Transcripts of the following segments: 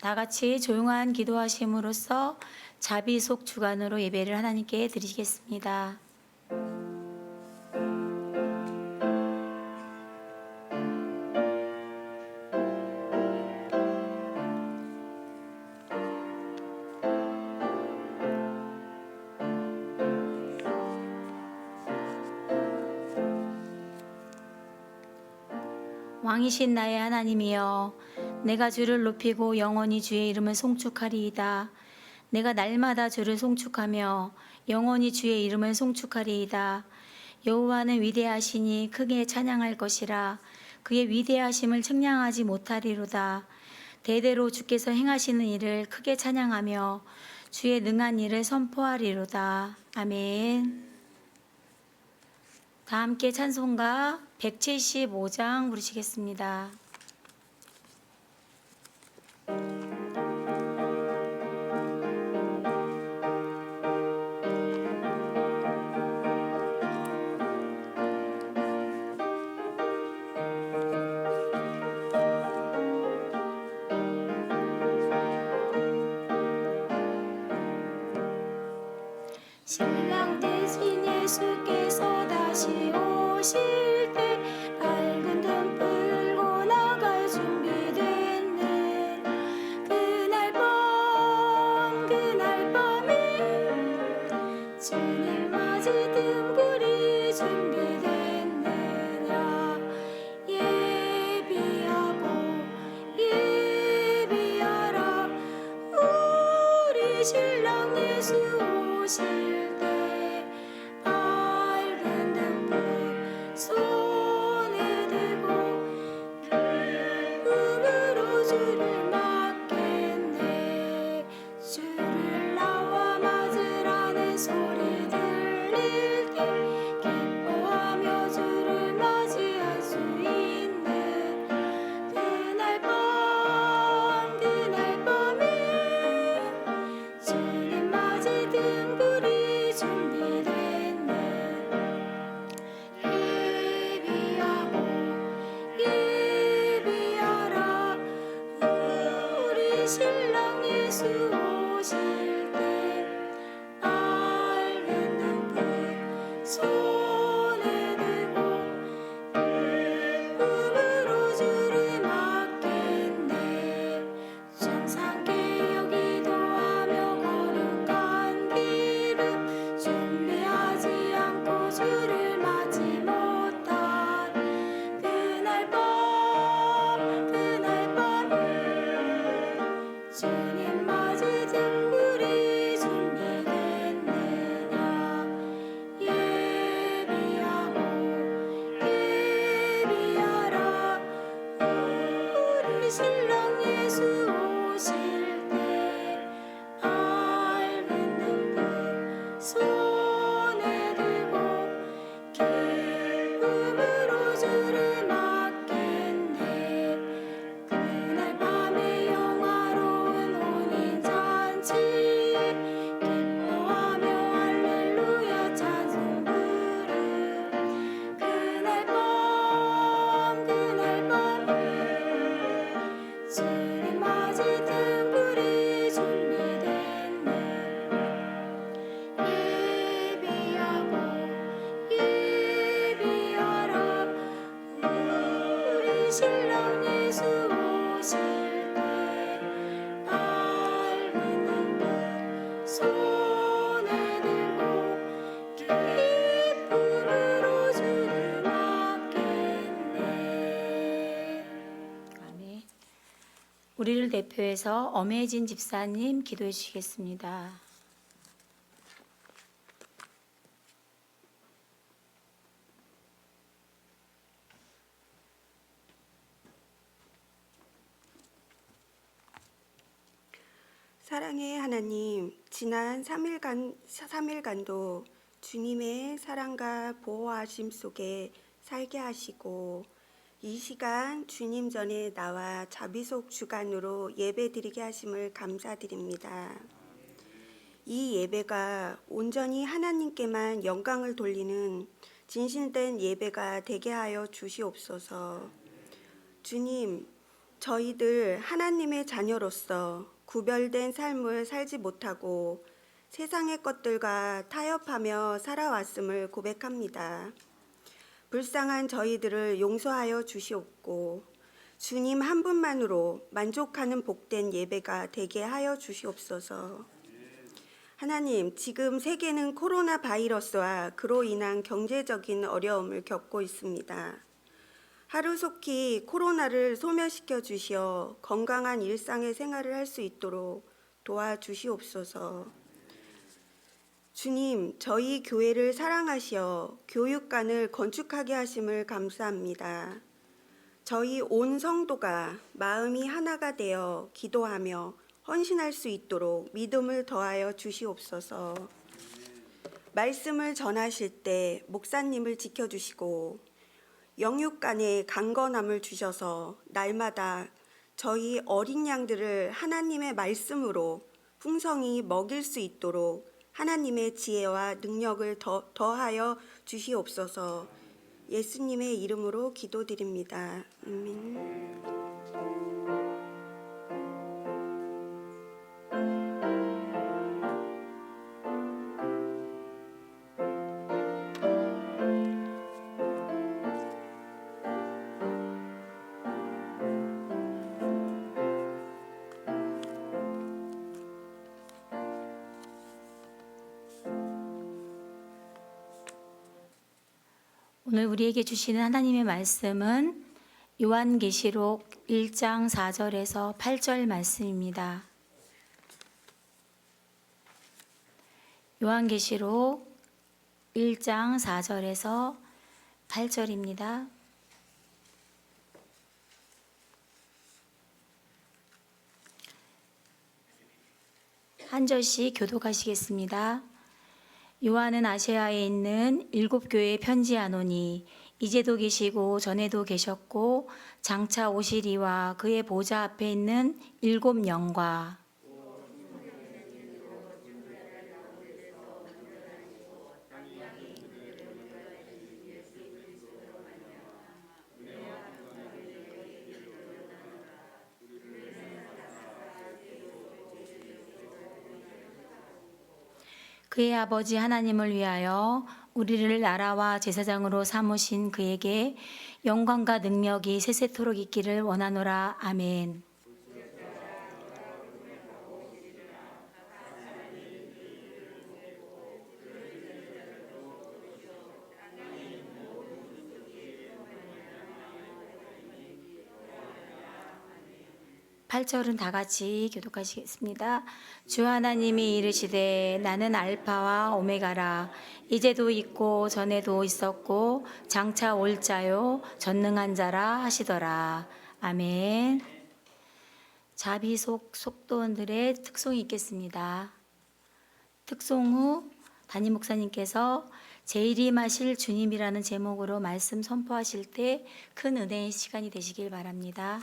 다 같이 조용한 기도하심으로써 자비속 주간으로 예배를 하나님께 드리겠습니다. 왕이신 나의 하나님이여, 내가 주를 높이고 영원히 주의 이름을 송축하리이다. 내가 날마다 주를 송축하며 영원히 주의 이름을 송축하리이다. 여호와는 위대하시니 크게 찬양할 것이라. 그의 위대하심을 측량하지 못하리로다. 대대로 주께서 행하시는 일을 크게 찬양하며 주의 능한 일을 선포하리로다. 아멘. 다 함께 찬송가 175장 부르시겠습니다. 신랑 대신 예수께서 다시 오실 때 밝은 등 끌고 나갈 준비됐네. 그날 밤에 주님 맞이 등불이 준비됐느냐. 예비하라. 우리 신랑 예수 오실 신랑 예수 오실 때 밝은 등불 손에 들고 기쁨으로 주를 맞겠네. 정상께 기도하며 거룩한 길은 준비하지 않고 주를 맞지 못한 그날 밤에 주님 맞이 등불이 준비됐느냐. 예비하라. 우리 신랑 예수 오실 때 밝은 등불 손에 들고 기쁨으로 주를 맞겠네. 그날 밤에 영화로운 혼인잔치에 기뻐하며 할렐루야 찬송 부르. 그날 밤에 주님 맞이 등불이 준비됐네. 예비하라. 우리 신랑 예수 오실 때 밝은 등불 손에 들고 기쁨으로 주를 맞겠네. 아멘. 우리를 대표해서 엄혜진 집사님 기도해 주시겠습니다. 사랑의 하나님, 지난 3일간도 주님의 사랑과 보호하심 속에 살게 하시고 이 시간 주님 전에 나와 자비속 주간으로 예배드리게 하심을 감사드립니다. 이 예배가 온전히 하나님께만 영광을 돌리는 진실된 예배가 되게 하여 주시옵소서. 주님, 저희들 하나님의 자녀로서 구별된 삶을 살지 못하고 세상의 것들과 타협하며 살아왔음을 고백합니다. 불쌍한 저희들을 용서하여 주시옵고 주님 한 분만으로 만족하는 복된 예배가 되게 하여 주시옵소서. 하나님, 지금 세계는 코로나 바이러스와 그로 인한 경제적인 어려움을 겪고 있습니다. 하루속히 코로나를 소멸시켜 주시어 건강한 일상의 생활을 할 수 있도록 도와주시옵소서. 주님, 저희 교회를 사랑하시어 교육관을 건축하게 하심을 감사합니다. 저희 온 성도가 마음이 하나가 되어 기도하며 헌신할 수 있도록 믿음을 더하여 주시옵소서. 말씀을 전하실 때 목사님을 지켜주시고 영육간에 강건함을 주셔서 날마다 저희 어린 양들을 하나님의 말씀으로 풍성히 먹일 수 있도록 하나님의 지혜와 능력을 더하여 주시옵소서. 예수님의 이름으로 기도드립니다. 아멘. 오늘 우리에게 주시는 하나님의 말씀은 요한계시록 1장 4절에서 8절 말씀입니다. 요한계시록 1장 4절에서 8절입니다. 한 절씩 교독하시겠습니다. 요한은 아시아에 있는 7교회에 편지하노니 이제도 계시고 전에도 계셨고 장차 오시리와 그의 보좌 앞에 있는 7 영과 그의 아버지 하나님을 위하여 우리를 나라와 제사장으로 삼으신 그에게 영광과 능력이 세세토록 있기를 원하노라. 아멘. 팔절은 다 같이 교독하시겠습니다. 주 하나님이 이르시되 나는 알파와 오메가라. 이제도 있고 전에도 있었고 장차 올 자요 전능한 자라 하시더라. 아멘. 자비속 속도원들의 특송이 있겠습니다. 특송 후 담임 목사님께서 재림하실 주님이라는 제목으로 말씀 선포하실 때 큰 은혜의 시간이 되시길 바랍니다.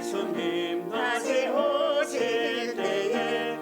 주님 다시 오실 때에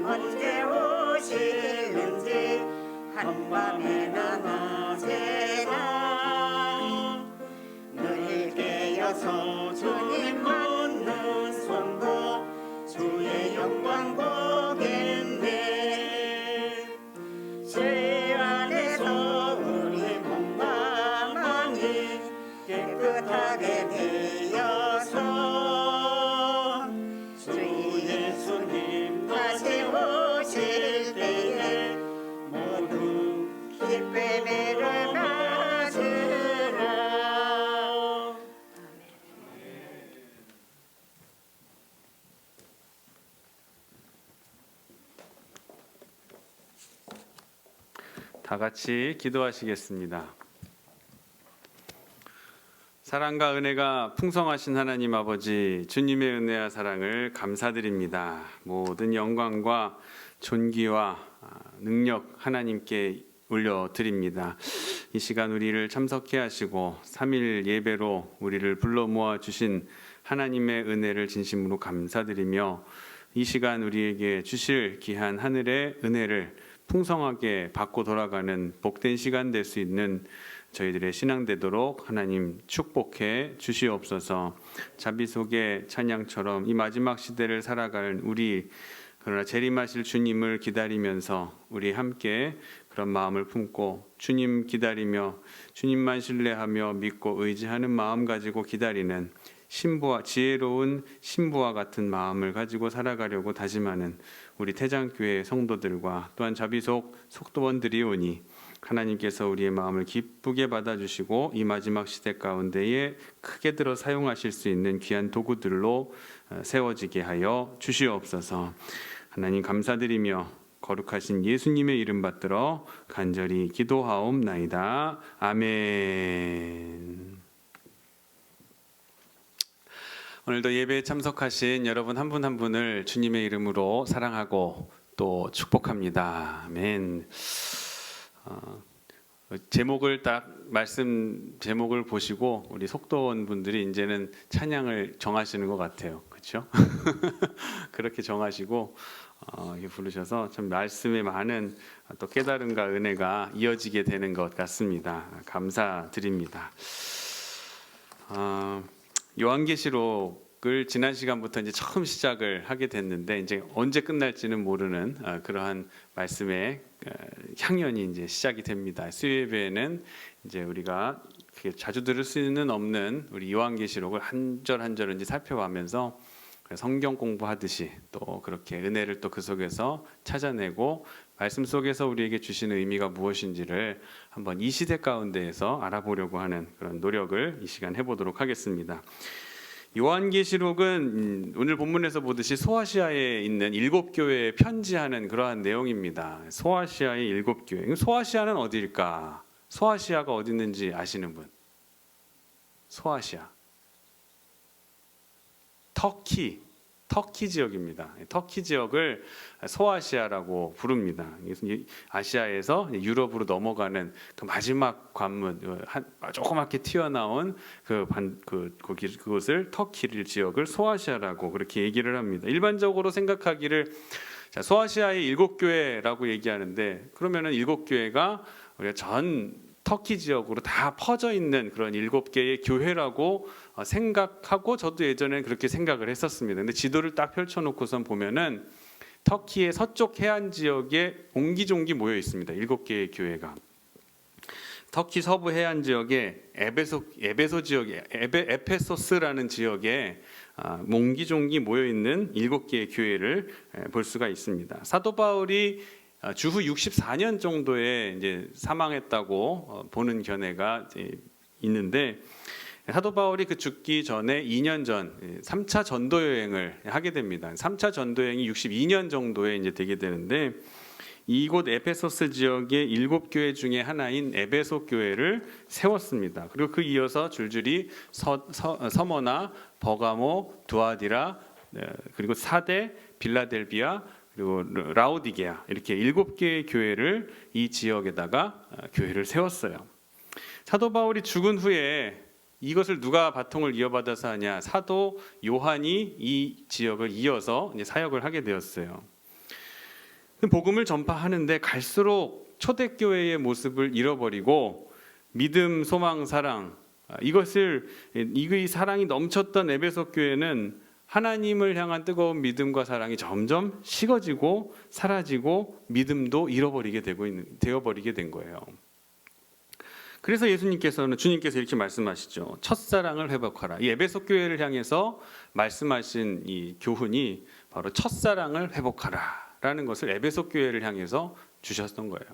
언제 오실는지 한밤에나 낮에나 늘 깨어서 주님 묻는 손도 주의 영광 보겠네. 죄 안에서 우리 몸과 마음이 깨끗하게 되어서 주 예수님 다시 오실 때에 모두 기쁨을 가지라. 다 같이 기도하시겠습니다. 사랑과 은혜가 풍성하신 하나님 아버지, 주님의 은혜와 사랑을 감사드립니다. 모든 영광과 존귀와 능력 하나님께 올려드립니다. 이 시간 우리를 참석해 하시고 3일 예배로 우리를 불러 모아 주신 하나님의 은혜를 진심으로 감사드리며 이 시간 우리에게 주실 귀한 하늘의 은혜를 풍성하게 받고 돌아가는 복된 시간 될 수 있는 저희들의 신앙 되도록 하나님 축복해 주시옵소서. 자비속의 찬양처럼 이 마지막 시대를 살아갈 우리, 그러나 재림하실 주님을 기다리면서 우리 함께 그런 마음을 품고 주님 기다리며 주님만 신뢰하며 믿고 의지하는 마음 가지고 기다리는 신부와 지혜로운 신부와 같은 마음을 가지고 살아가려고 다짐하는 우리 태장교회 성도들과 또한 자비속 속도원들이 오니 하나님께서 우리의 마음을 기쁘게 받아주시고 이 마지막 시대 가운데에 크게 들어 사용하실 수 있는 귀한 도구들로 세워지게 하여 주시옵소서. 하나님 감사드리며 거룩하신 예수님의 이름 받들어 간절히 기도하옵나이다. 아멘. 오늘도 예배에 참석하신 여러분 한 분 한 분을 주님의 이름으로 사랑하고 또 축복합니다. 아멘. 제목을 딱 말씀 제목을 보시고 우리 속도원 분들이 이제는 찬양을 정하시는 것 같아요. 그렇죠? 그렇게 정하시고 이렇게 부르셔서 참 말씀에 많은 또 깨달음과 은혜가 이어지게 되는 것 같습니다. 감사드립니다. 요한계시록을 지난 시간부터 이제 처음 시작을 하게 됐는데 이제 언제 끝날지는 모르는 그러한 말씀의 향연이 이제 시작이 됩니다. 수요예배에는 이제 우리가 자주 들을 수는 없는 우리 요한계시록을 한 절 한 절을 이제 살펴가면서 성경 공부하듯이 또 그렇게 은혜를 또 그 속에서 찾아내고 말씀 속에서 우리에게 주시는 의미가 무엇인지를 한번 이 시대 가운데에서 알아보려고 하는 그런 노력을 이 시간 해보도록 하겠습니다. 요한계시록은 오늘 본문에서 보듯이 소아시아에 있는 7교회에 편지하는 그러한 내용입니다. 소아시아의 7교회. 소아시아는 어디일까? 소아시아가 어디 있는지 아시는 분? 소아시아. 터키 지역입니다. 터키 지역을 소아시아라고 부릅니다. 아시아에서 유럽으로 넘어가는 그 마지막 관문, 조그맣게 튀어나온 그곳을 터키 지역을 소아시아라고 그렇게 얘기를 합니다. 일반적으로 생각하기를 소아시아의 7교회라고 얘기하는데 그러면은 7교회가 우리가 전 터키 지역으로 다 퍼져 있는 그런 7개의 교회라고 생각하고 저도 예전에 그렇게 생각을 했었습니다. 근데 지도를 딱 펼쳐놓고선 보면은 터키의 서쪽 해안 지역에 옹기종기 모여 있습니다. 7개의 교회가. 터키 서부 해안 지역에 에베소 지역에 에페소스라는 지역에 옹기종기 모여 있는 7개의 교회를 볼 수가 있습니다. 사도 바울이 주후 64년 정도에 이제 사망했다고 보는 견해가 있는데 사도 바울이 그 죽기 전에 2년 전 3차 전도 여행을 하게 됩니다. 3차 전도 여행이 62년 정도에 이제 되게 되는데 이곳 에페소스 지역의 7교회 중에 하나인 에베소 교회를 세웠습니다. 그리고 그 이어서 줄줄이 서머나, 버가모, 두아디라, 그리고 사대, 빌라델비아, 그리고 라오디게아 이렇게 7개의 교회를 이 지역에다가 교회를 세웠어요. 사도 바울이 죽은 후에 이것을 누가 바통을 이어받아서 하냐? 사도 요한이 이 지역을 이어서 이제 사역을 하게 되었어요. 복음을 전파하는데 갈수록 초대교회의 모습을 잃어버리고 믿음, 소망, 사랑 이 사랑이 넘쳤던 에베소 교회는 하나님을 향한 뜨거운 믿음과 사랑이 점점 식어지고 사라지고 믿음도 잃어버리게 되어버리게 된 거예요. 그래서 주님께서 이렇게 말씀하시죠. 첫사랑을 회복하라. 이 에베소 교회를 향해서 말씀하신 이 교훈이 바로 첫사랑을 회복하라라는 것을 에베소 교회를 향해서 주셨던 거예요.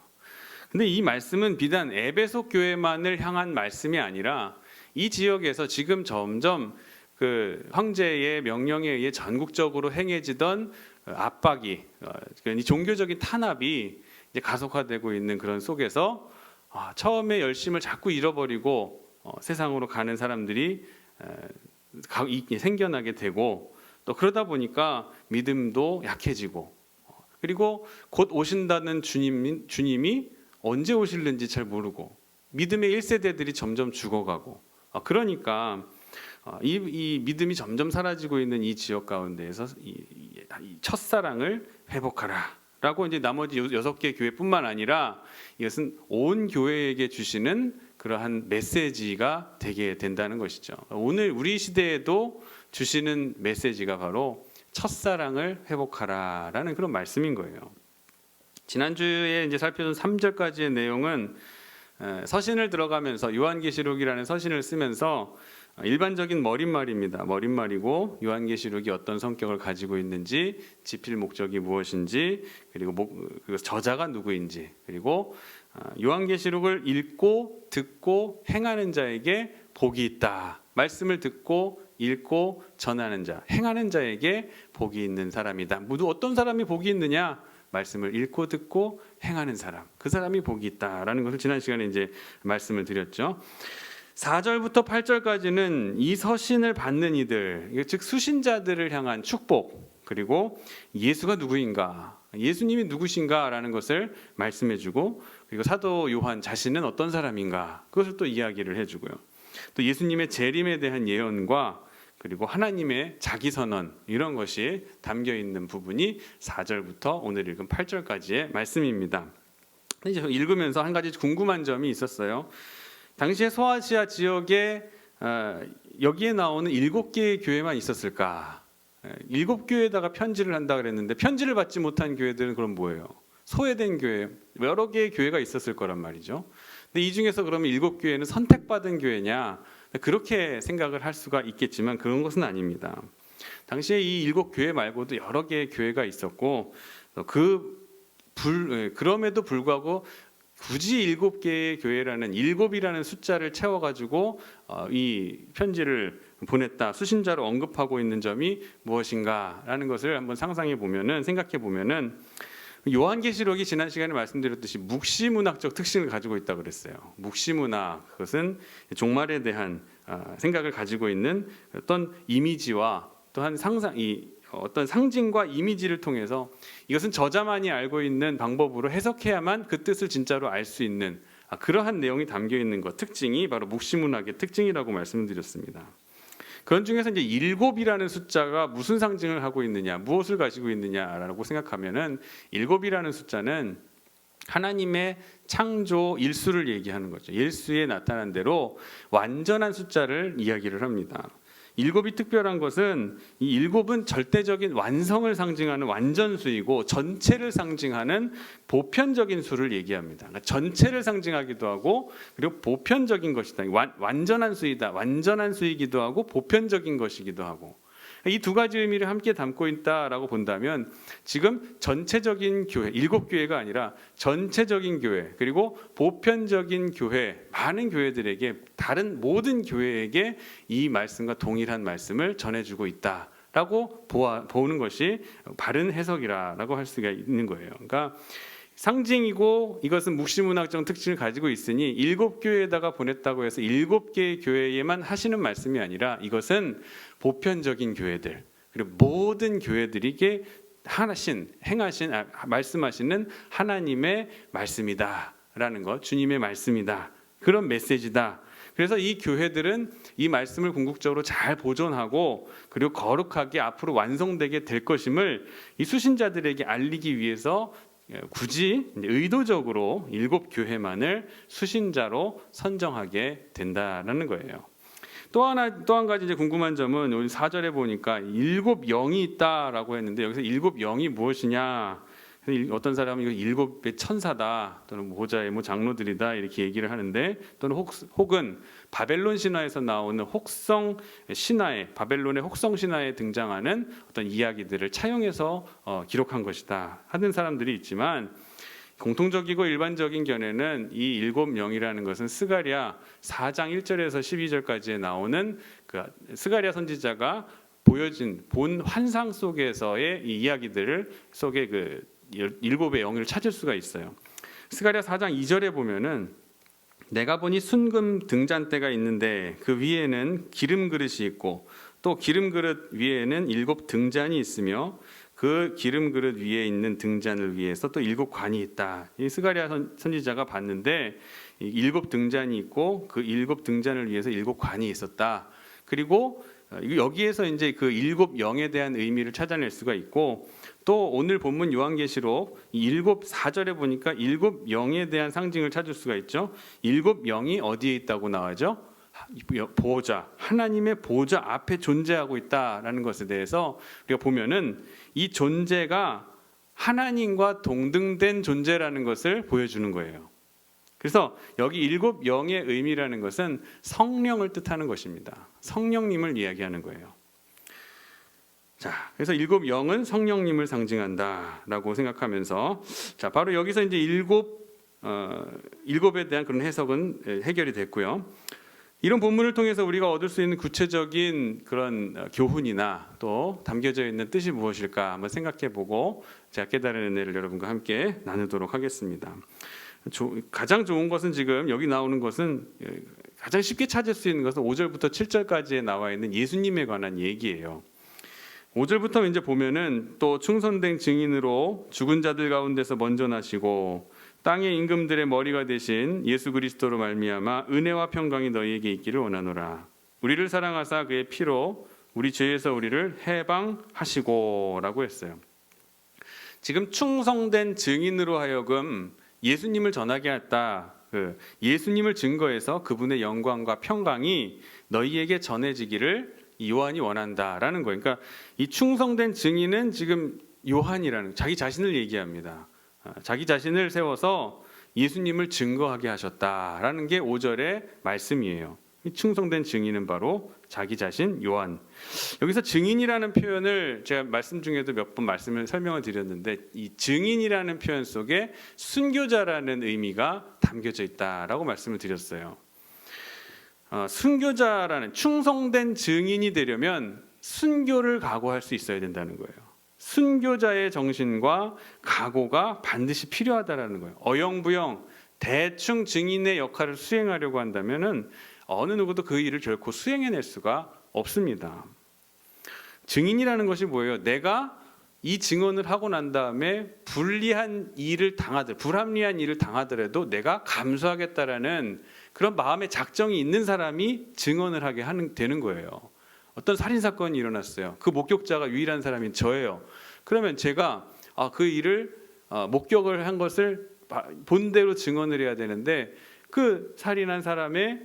근데 이 말씀은 비단 에베소 교회만을 향한 말씀이 아니라 이 지역에서 지금 점점 그 황제의 명령에 의해 전국적으로 행해지던 압박이, 이 종교적인 탄압이 이제 가속화되고 있는 그런 속에서 처음에 열심을 자꾸 잃어버리고 세상으로 가는 사람들이 생겨나게 되고, 또 그러다 보니까 믿음도 약해지고, 그리고 곧 오신다는 주님이 언제 오실는지 잘 모르고 믿음의 1세대들이 점점 죽어가고, 그러니까 이 믿음이 점점 사라지고 있는 이 지역 가운데에서 이 첫사랑을 회복하라라고 이제 나머지 6개 교회뿐만 아니라 이것은 온 교회에게 주시는 그러한 메시지가 되게 된다는 것이죠. 오늘 우리 시대에도 주시는 메시지가 바로 첫사랑을 회복하라라는 그런 말씀인 거예요. 지난주에 이제 살펴본 3절까지의 내용은 서신을 들어가면서 요한계시록이라는 서신을 쓰면서 일반적인 머릿말입니다. 머릿말이고 요한계시록이 어떤 성격을 가지고 있는지, 지필 목적이 무엇인지, 그리고 저자가 누구인지, 그리고 요한계시록을 읽고 듣고 행하는 자에게 복이 있다. 말씀을 듣고 읽고 전하는 자, 행하는 자에게 복이 있는 사람이다. 모두 어떤 사람이 복이 있느냐? 말씀을 읽고 듣고 행하는 사람, 그 사람이 복이 있다라는 것을 지난 시간에 이제 말씀을 드렸죠. 4절부터 8절까지는 이 서신을 받는 이들, 즉 수신자들을 향한 축복, 그리고 예수가 누구인가, 예수님이 누구신가라는 것을 말씀해주고, 그리고 사도 요한 자신은 어떤 사람인가, 그것을 또 이야기를 해주고요. 또 예수님의 재림에 대한 예언과 그리고 하나님의 자기선언, 이런 것이 담겨 있는 부분이 4절부터 오늘 읽은 8절까지의 말씀입니다. 이제 읽으면서 한 가지 궁금한 점이 있었어요. 당시에 소아시아 지역에 여기에 나오는 7개의 교회만 있었을까? 7교회에다가 편지를 한다 그랬는데 편지를 받지 못한 교회들은 그럼 뭐예요? 소외된 교회, 여러 개의 교회가 있었을 거란 말이죠. 근데 이 중에서 그러면 7교회는 선택받은 교회냐? 그렇게 생각을 할 수가 있겠지만 그런 것은 아닙니다. 당시에 이 7교회 말고도 여러 개의 교회가 있었고, 그럼에도 불구하고 굳이 7개의 교회라는 7이라는 숫자를 채워가지고 이 편지를 보냈다, 수신자로 언급하고 있는 점이 무엇인가라는 것을 한번 생각해 보면은 요한계시록이 지난 시간에 말씀드렸듯이 묵시문학적 특징을 가지고 있다고 그랬어요. 묵시문학, 그것은 종말에 대한 생각을 가지고 있는 어떤 이미지와 또한 어떤 상징과 이미지를 통해서 이것은 저자만이 알고 있는 방법으로 해석해야만 그 뜻을 진짜로 알 수 있는 그러한 내용이 담겨 있는 것, 특징이 바로 묵시문학의 특징이라고 말씀드렸습니다. 그런 중에서 이제 7이라는 숫자가 무슨 상징을 하고 있느냐, 무엇을 가지고 있느냐라고 생각하면은 7이라는 숫자는 하나님의 창조 일수를 얘기하는 거죠. 일수에 나타난 대로 완전한 숫자를 이야기를 합니다. 7이 특별한 것은 이 7은 절대적인 완성을 상징하는 완전수이고 전체를 상징하는 보편적인 수를 얘기합니다. 그러니까 전체를 상징하기도 하고 그리고 보편적인 것이다. 완전한 수이다. 완전한 수이기도 하고 보편적인 것이기도 하고, 이 두 가지 의미를 함께 담고 있다라고 본다면 지금 전체적인 교회, 7교회가 아니라 전체적인 교회, 그리고 보편적인 교회, 많은 교회들에게, 다른 모든 교회에게 이 말씀과 동일한 말씀을 전해주고 있다라고 보는 것이 바른 해석이라고 할 수가 있는 거예요. 그러니까 상징이고 이것은 묵시문학적 특징을 가지고 있으니 7교회에다가 보냈다고 해서 7개의 교회에만 하시는 말씀이 아니라 이것은 보편적인 교회들, 그리고 모든 교회들에게 말씀하시는 하나님의 말씀이다라는 것, 주님의 말씀이다, 그런 메시지다. 그래서 이 교회들은 이 말씀을 궁극적으로 잘 보존하고 그리고 거룩하게 앞으로 완성되게 될 것임을 이 수신자들에게 알리기 위해서 굳이 의도적으로 7교회만을 수신자로 선정하게 된다라는 거예요. 또 한 가지 이제 궁금한 점은 여기 4절에 보니까 7영이 있다라고 했는데 여기서 7영이 무엇이냐? 어떤 사람은 이거 7의 천사다 또는 보좌의 장로들이다 이렇게 얘기를 하는데, 또는 혹은 바벨론 신화에서 나오는 혹성 신화에, 바벨론의 혹성 신화에 등장하는 어떤 이야기들을 차용해서 기록한 것이다 하는 사람들이 있지만, 공통적이고 일반적인 견해는 이 7영이라는 것은 스가랴 4장 1절에서 12절까지에 나오는 그 스가랴 선지자가 본 환상 속에서의 이 이야기들을 속에 그 7의 영을 찾을 수가 있어요. 스가랴 4장 2절에 보면은 내가 보니 순금 등잔대가 있는데 그 위에는 기름 그릇이 있고 또 기름 그릇 위에는 7 등잔이 있으며 그 기름 그릇 위에 있는 등잔을 위해서 또 7 관이 있다. 이 스가랴 선지자가 봤는데 7 등잔이 있고 그 7 등잔을 위해서 7 관이 있었다. 그리고 여기에서 이제 그 7영에 대한 의미를 찾아낼 수가 있고, 또 오늘 본문 요한계시록 4절에 보니까 7영에 대한 상징을 찾을 수가 있죠. 7영이 어디에 있다고 나와죠? 보좌, 하나님의 보좌 앞에 존재하고 있다라는 것에 대해서 우리가 보면은 이 존재가 하나님과 동등된 존재라는 것을 보여주는 거예요. 그래서 여기 7영의 의미라는 것은 성령을 뜻하는 것입니다. 성령님을 이야기하는 거예요. 자, 그래서 7영은 성령님을 상징한다라고 생각하면서, 자, 바로 여기서 이제 7에 대한 그런 해석은 해결이 됐고요. 이런 본문을 통해서 우리가 얻을 수 있는 구체적인 그런 교훈이나 또 담겨져 있는 뜻이 무엇일까 한번 생각해보고 제가 깨달은 은혜를 여러분과 함께 나누도록 하겠습니다. 가장 좋은 것은 지금 여기 나오는 것은 가장 쉽게 찾을 수 있는 것은 5절부터 7절까지에 나와 있는 예수님에 관한 얘기예요. 5절부터 이제 보면은 또 충성된 증인으로 죽은 자들 가운데서 먼저 나시고 땅의 임금들의 머리가 되신 예수 그리스도로 말미암아 은혜와 평강이 너희에게 있기를 원하노라. 우리를 사랑하사 그의 피로 우리 죄에서 우리를 해방하시고라고 했어요. 지금 충성된 증인으로 하여금 예수님을 전하게 했다. 예수님을 증거해서 그분의 영광과 평강이 너희에게 전해지기를 요한이 원한다라는 거예요. 그러니까 이 충성된 증인은 지금 요한이라는 자기 자신을 얘기합니다. 자기 자신을 세워서 예수님을 증거하게 하셨다라는 게 5절의 말씀이에요. 이 충성된 증인은 바로 자기 자신 요한. 여기서 증인이라는 표현을 제가 말씀 중에도 몇 번 설명을 드렸는데, 이 증인이라는 표현 속에 순교자라는 의미가 담겨져 있다라고 말씀을 드렸어요. 순교자라는, 충성된 증인이 되려면 순교를 각오할 수 있어야 된다는 거예요. 순교자의 정신과 각오가 반드시 필요하다라는 거예요. 어영부영 대충 증인의 역할을 수행하려고 한다면은 어느 누구도 그 일을 결코 수행해낼 수가 없습니다. 증인이라는 것이 뭐예요? 내가 이 증언을 하고 난 다음에 불합리한 일을 당하더라도 내가 감수하겠다라는 그런 마음의 작정이 있는 사람이 증언을 하게 되는 거예요. 어떤 살인 사건이 일어났어요. 그 목격자가 유일한 사람인 저예요. 그러면 제가 그 일을 목격을 한 것을 본대로 증언을 해야 되는데, 그 살인한 사람의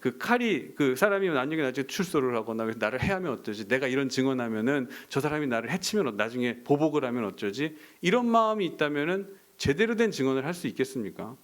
그 칼이, 그 사람이 나중에 출소를 하거나 나를 해하면 어쩌지? 내가 이런 증언하면은 저 사람이 나를 해치면 나중에 보복을 하면 어쩌지? 이런 마음이 있다면은 제대로 된 증언을 할 수 있겠습니까?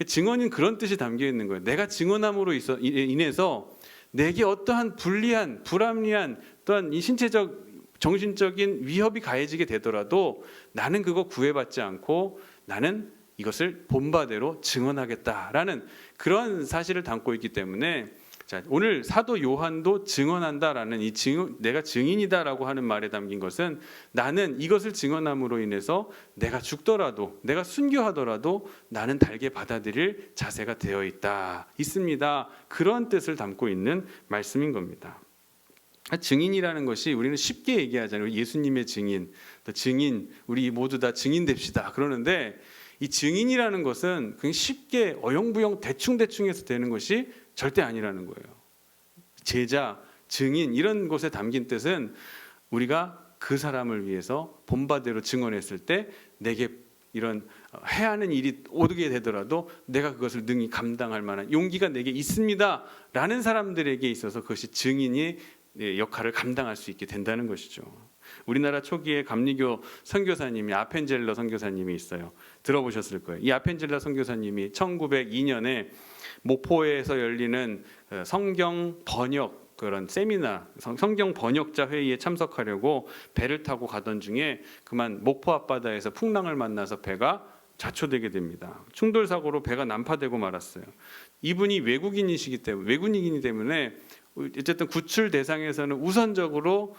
증언은 그런 뜻이 담겨 있는 거예요. 내가 증언함으로 인해서 내게 어떠한 불합리한 또한 이 신체적, 정신적인 위협이 가해지게 되더라도 나는 그거 구애받지 않고 나는 이것을 본바대로 증언하겠다라는 그런 사실을 담고 있기 때문에, 자, 오늘 사도 요한도 증언한다라는 내가 증인이다라고 하는 말에 담긴 것은 나는 이것을 증언함으로 인해서 내가 죽더라도, 내가 순교하더라도 나는 달게 받아들일 자세가 되어 있습니다. 그런 뜻을 담고 있는 말씀인 겁니다. 증인이라는 것이 우리는 쉽게 얘기하잖아요. 예수님의 증인, 우리 모두 다 증인 됩시다 그러는데, 이 증인이라는 것은 그냥 쉽게 어영부영 대충해서 되는 것이 절대 아니라는 거예요. 제자, 증인 이런 곳에 담긴 뜻은 우리가 그 사람을 위해서 본바대로 증언했을 때 내게 이런 해하는 일이 오게 되더라도 내가 그것을 능히 감당할 만한 용기가 내게 있습니다라는 사람들에게 있어서 그것이 증인의 역할을 감당할 수 있게 된다는 것이죠. 우리나라 초기에 감리교 선교사님이 아펜젤러 선교사님이 있어요. 들어보셨을 거예요. 이 아펜젤러 선교사님이 1902년에 목포에서 열리는 성경 번역 그런 세미나, 성경 번역자 회의에 참석하려고 배를 타고 가던 중에 그만 목포 앞바다에서 풍랑을 만나서 배가 좌초되게 됩니다. 충돌 사고로 배가 난파되고 말았어요. 이분이 외국인이기 때문에 어쨌든 구출 대상에서는 우선적으로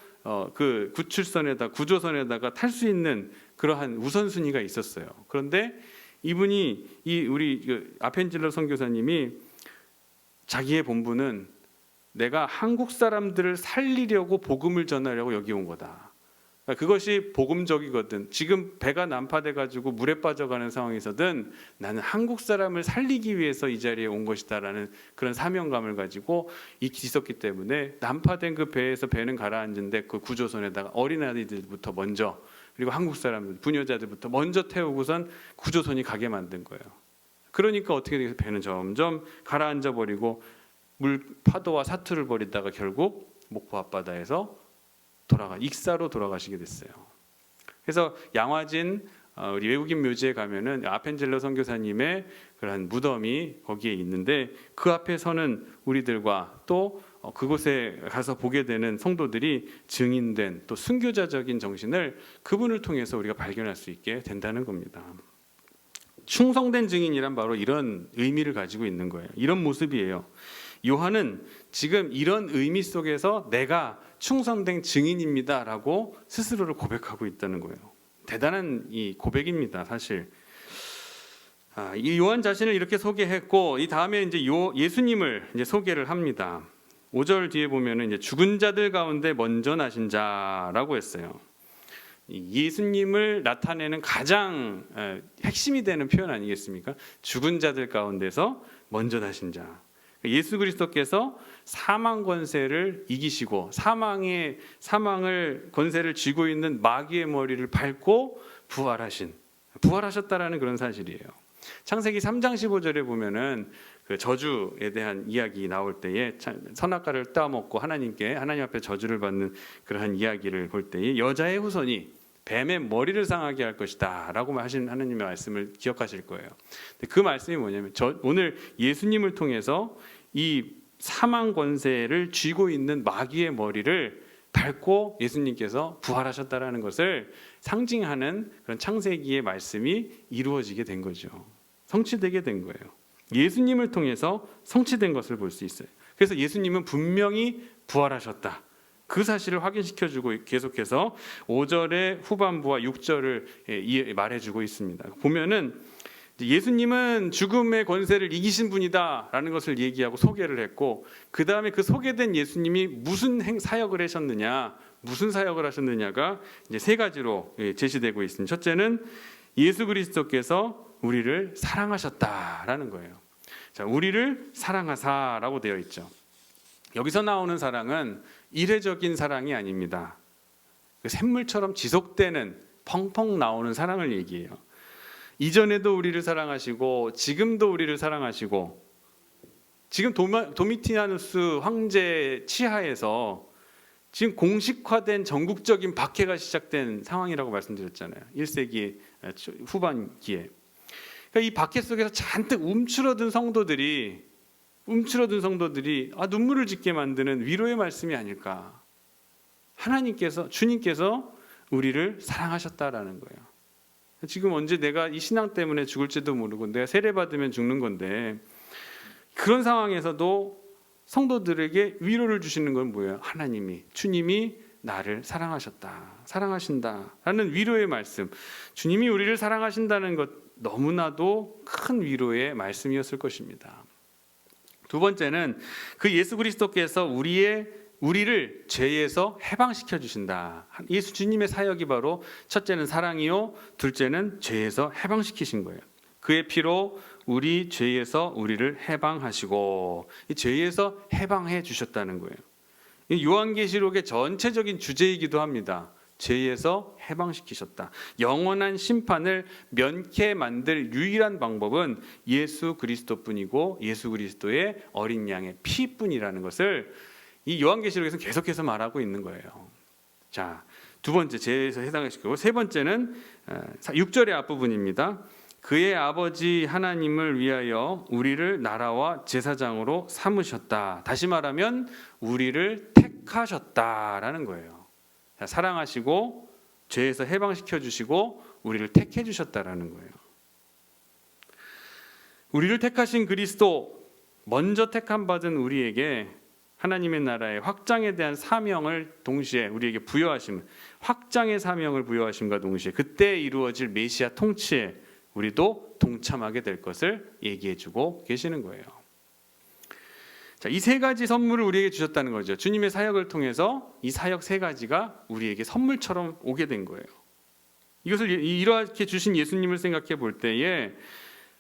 그 구조선에다가 탈 수 있는 그러한 우선순위가 있었어요. 그런데 이분이 우리 아펜젤러 선교사님이 자기의 본분은 내가 한국 사람들을 살리려고 복음을 전하려고 여기 온 거다. 그것이 복음적이거든. 지금 배가 난파돼 가지고 물에 빠져가는 상황에서든 나는 한국 사람을 살리기 위해서 이 자리에 온 것이다라는 그런 사명감을 가지고 있었기 때문에 난파된 그 배에서 배는 가라앉은데 그 구조선에다가 어린아이들부터 먼저 그리고 한국 사람들 부녀자들부터 먼저 태우고선 구조선이 가게 만든 거예요. 그러니까 어떻게 돼서 배는 점점 가라앉아 버리고 물 파도와 사투를 벌이다가 결국 목포 앞바다에서 익사로 돌아가시게 됐어요. 그래서 양화진 우리 외국인 묘지에 가면은 아펜젤러 선교사님의 그런 무덤이 거기에 있는데 그 앞에 서는 우리들과 또 그곳에 가서 보게 되는 성도들이 증인된 또 순교자적인 정신을 그분을 통해서 우리가 발견할 수 있게 된다는 겁니다. 충성된 증인이란 바로 이런 의미를 가지고 있는 거예요. 이런 모습이에요. 요한은 지금 이런 의미 속에서 내가 충성된 증인입니다라고 스스로를 고백하고 있다는 거예요. 대단한 이 고백입니다, 사실. 이 요한 자신을 이렇게 소개했고 이 다음에 이제 예수님을 이제 소개를 합니다. 5절 뒤에 보면은 이제 죽은 자들 가운데 먼저 나신 자라고 했어요. 예수님을 나타내는 가장 핵심이 되는 표현 아니겠습니까? 죽은 자들 가운데서 먼저 나신 자. 예수 그리스도께서 사망 권세를 이기시고 사망을 권세를 쥐고 있는 마귀의 머리를 밟고 부활하셨다라는 그런 사실이에요. 창세기 3장 15절에 보면은 그 저주에 대한 이야기 나올 때에 선악과를 따먹고 하나님 앞에 저주를 받는 그러한 이야기를 볼 때에 여자의 후손이 뱀의 머리를 상하게 할 것이다라고 하신 하나님의 말씀을 기억하실 거예요. 그 말씀이 뭐냐면 오늘 예수님을 통해서 이 사망 권세를 쥐고 있는 마귀의 머리를 밟고 예수님께서 부활하셨다라는 것을 상징하는 그런 창세기의 말씀이 이루어지게 된 거죠. 성취되게 된 거예요. 예수님을 통해서 성취된 것을 볼 수 있어요. 그래서 예수님은 분명히 부활하셨다. 그 사실을 확인시켜주고 계속해서 5절의 후반부와 6절을 말해주고 있습니다. 보면은 예수님은 죽음의 권세를 이기신 분이다라는 것을 얘기하고 소개를 했고 그 다음에 그 소개된 예수님이 무슨 사역을 하셨느냐가 이제 세 가지로 제시되고 있습니다. 첫째는 예수 그리스도께서 우리를 사랑하셨다라는 거예요. 자, 우리를 사랑하사라고 되어 있죠. 여기서 나오는 사랑은 일회적인 사랑이 아닙니다. 샘물처럼 지속되는 펑펑 나오는 사랑을 얘기해요. 이전에도 우리를 사랑하시고 지금도 우리를 사랑하시고 지금 도미티아누스 황제 치하에서 지금 공식화된 전국적인 박해가 시작된 상황이라고 말씀드렸잖아요. 1세기 후반기에. 그러니까 이 박해 속에서 잔뜩 움츠러든 성도들이 눈물을 짓게 만드는 위로의 말씀이 아닐까. 주님께서 우리를 사랑하셨다라는 거예요. 지금 언제 내가 이 신앙 때문에 죽을지도 모르고 내가 세례받으면 죽는 건데 그런 상황에서도 성도들에게 위로를 주시는 건 뭐예요? 주님이 나를 사랑하신다라는 위로의 말씀. 주님이 우리를 사랑하신다는 것 너무나도 큰 위로의 말씀이었을 것입니다. 두 번째는 그 예수 그리스도께서 우리를 죄에서 해방시켜 주신다. 예수 주님의 사역이 바로 첫째는 사랑이요, 둘째는 죄에서 해방시키신 거예요. 그의 피로 우리 죄에서 우리를 해방하시고 이 죄에서 해방해 주셨다는 거예요. 이 요한계시록의 전체적인 주제이기도 합니다. 죄에서 해방시키셨다. 영원한 심판을 면케 만들 유일한 방법은 예수 그리스도뿐이고 예수 그리스도의 어린 양의 피뿐이라는 것을 이 요한계시록에서 계속해서 말하고 있는 거예요. 자, 두 번째 죄에서 해방시키고, 세 번째는 6절의 앞부분입니다. 그의 아버지 하나님을 위하여 우리를 나라와 제사장으로 삼으셨다. 다시 말하면 우리를 택하셨다라는 거예요. 사랑하시고 죄에서 해방시켜 주시고 우리를 택해 주셨다라는 거예요. 우리를 택하신 그리스도, 먼저 택함 받은 우리에게 하나님의 나라의 확장에 대한 사명을 동시에 우리에게 부여하심, 확장의 사명을 부여하심과 동시에 그때 이루어질 메시아 통치에 우리도 동참하게 될 것을 얘기해 주고 계시는 거예요. 자, 이 세 가지 선물을 우리에게 주셨다는 거죠. 주님의 사역을 통해서 이 사역 세 가지가 우리에게 선물처럼 오게 된 거예요. 이것을 이렇게 주신 예수님을 생각해 볼 때에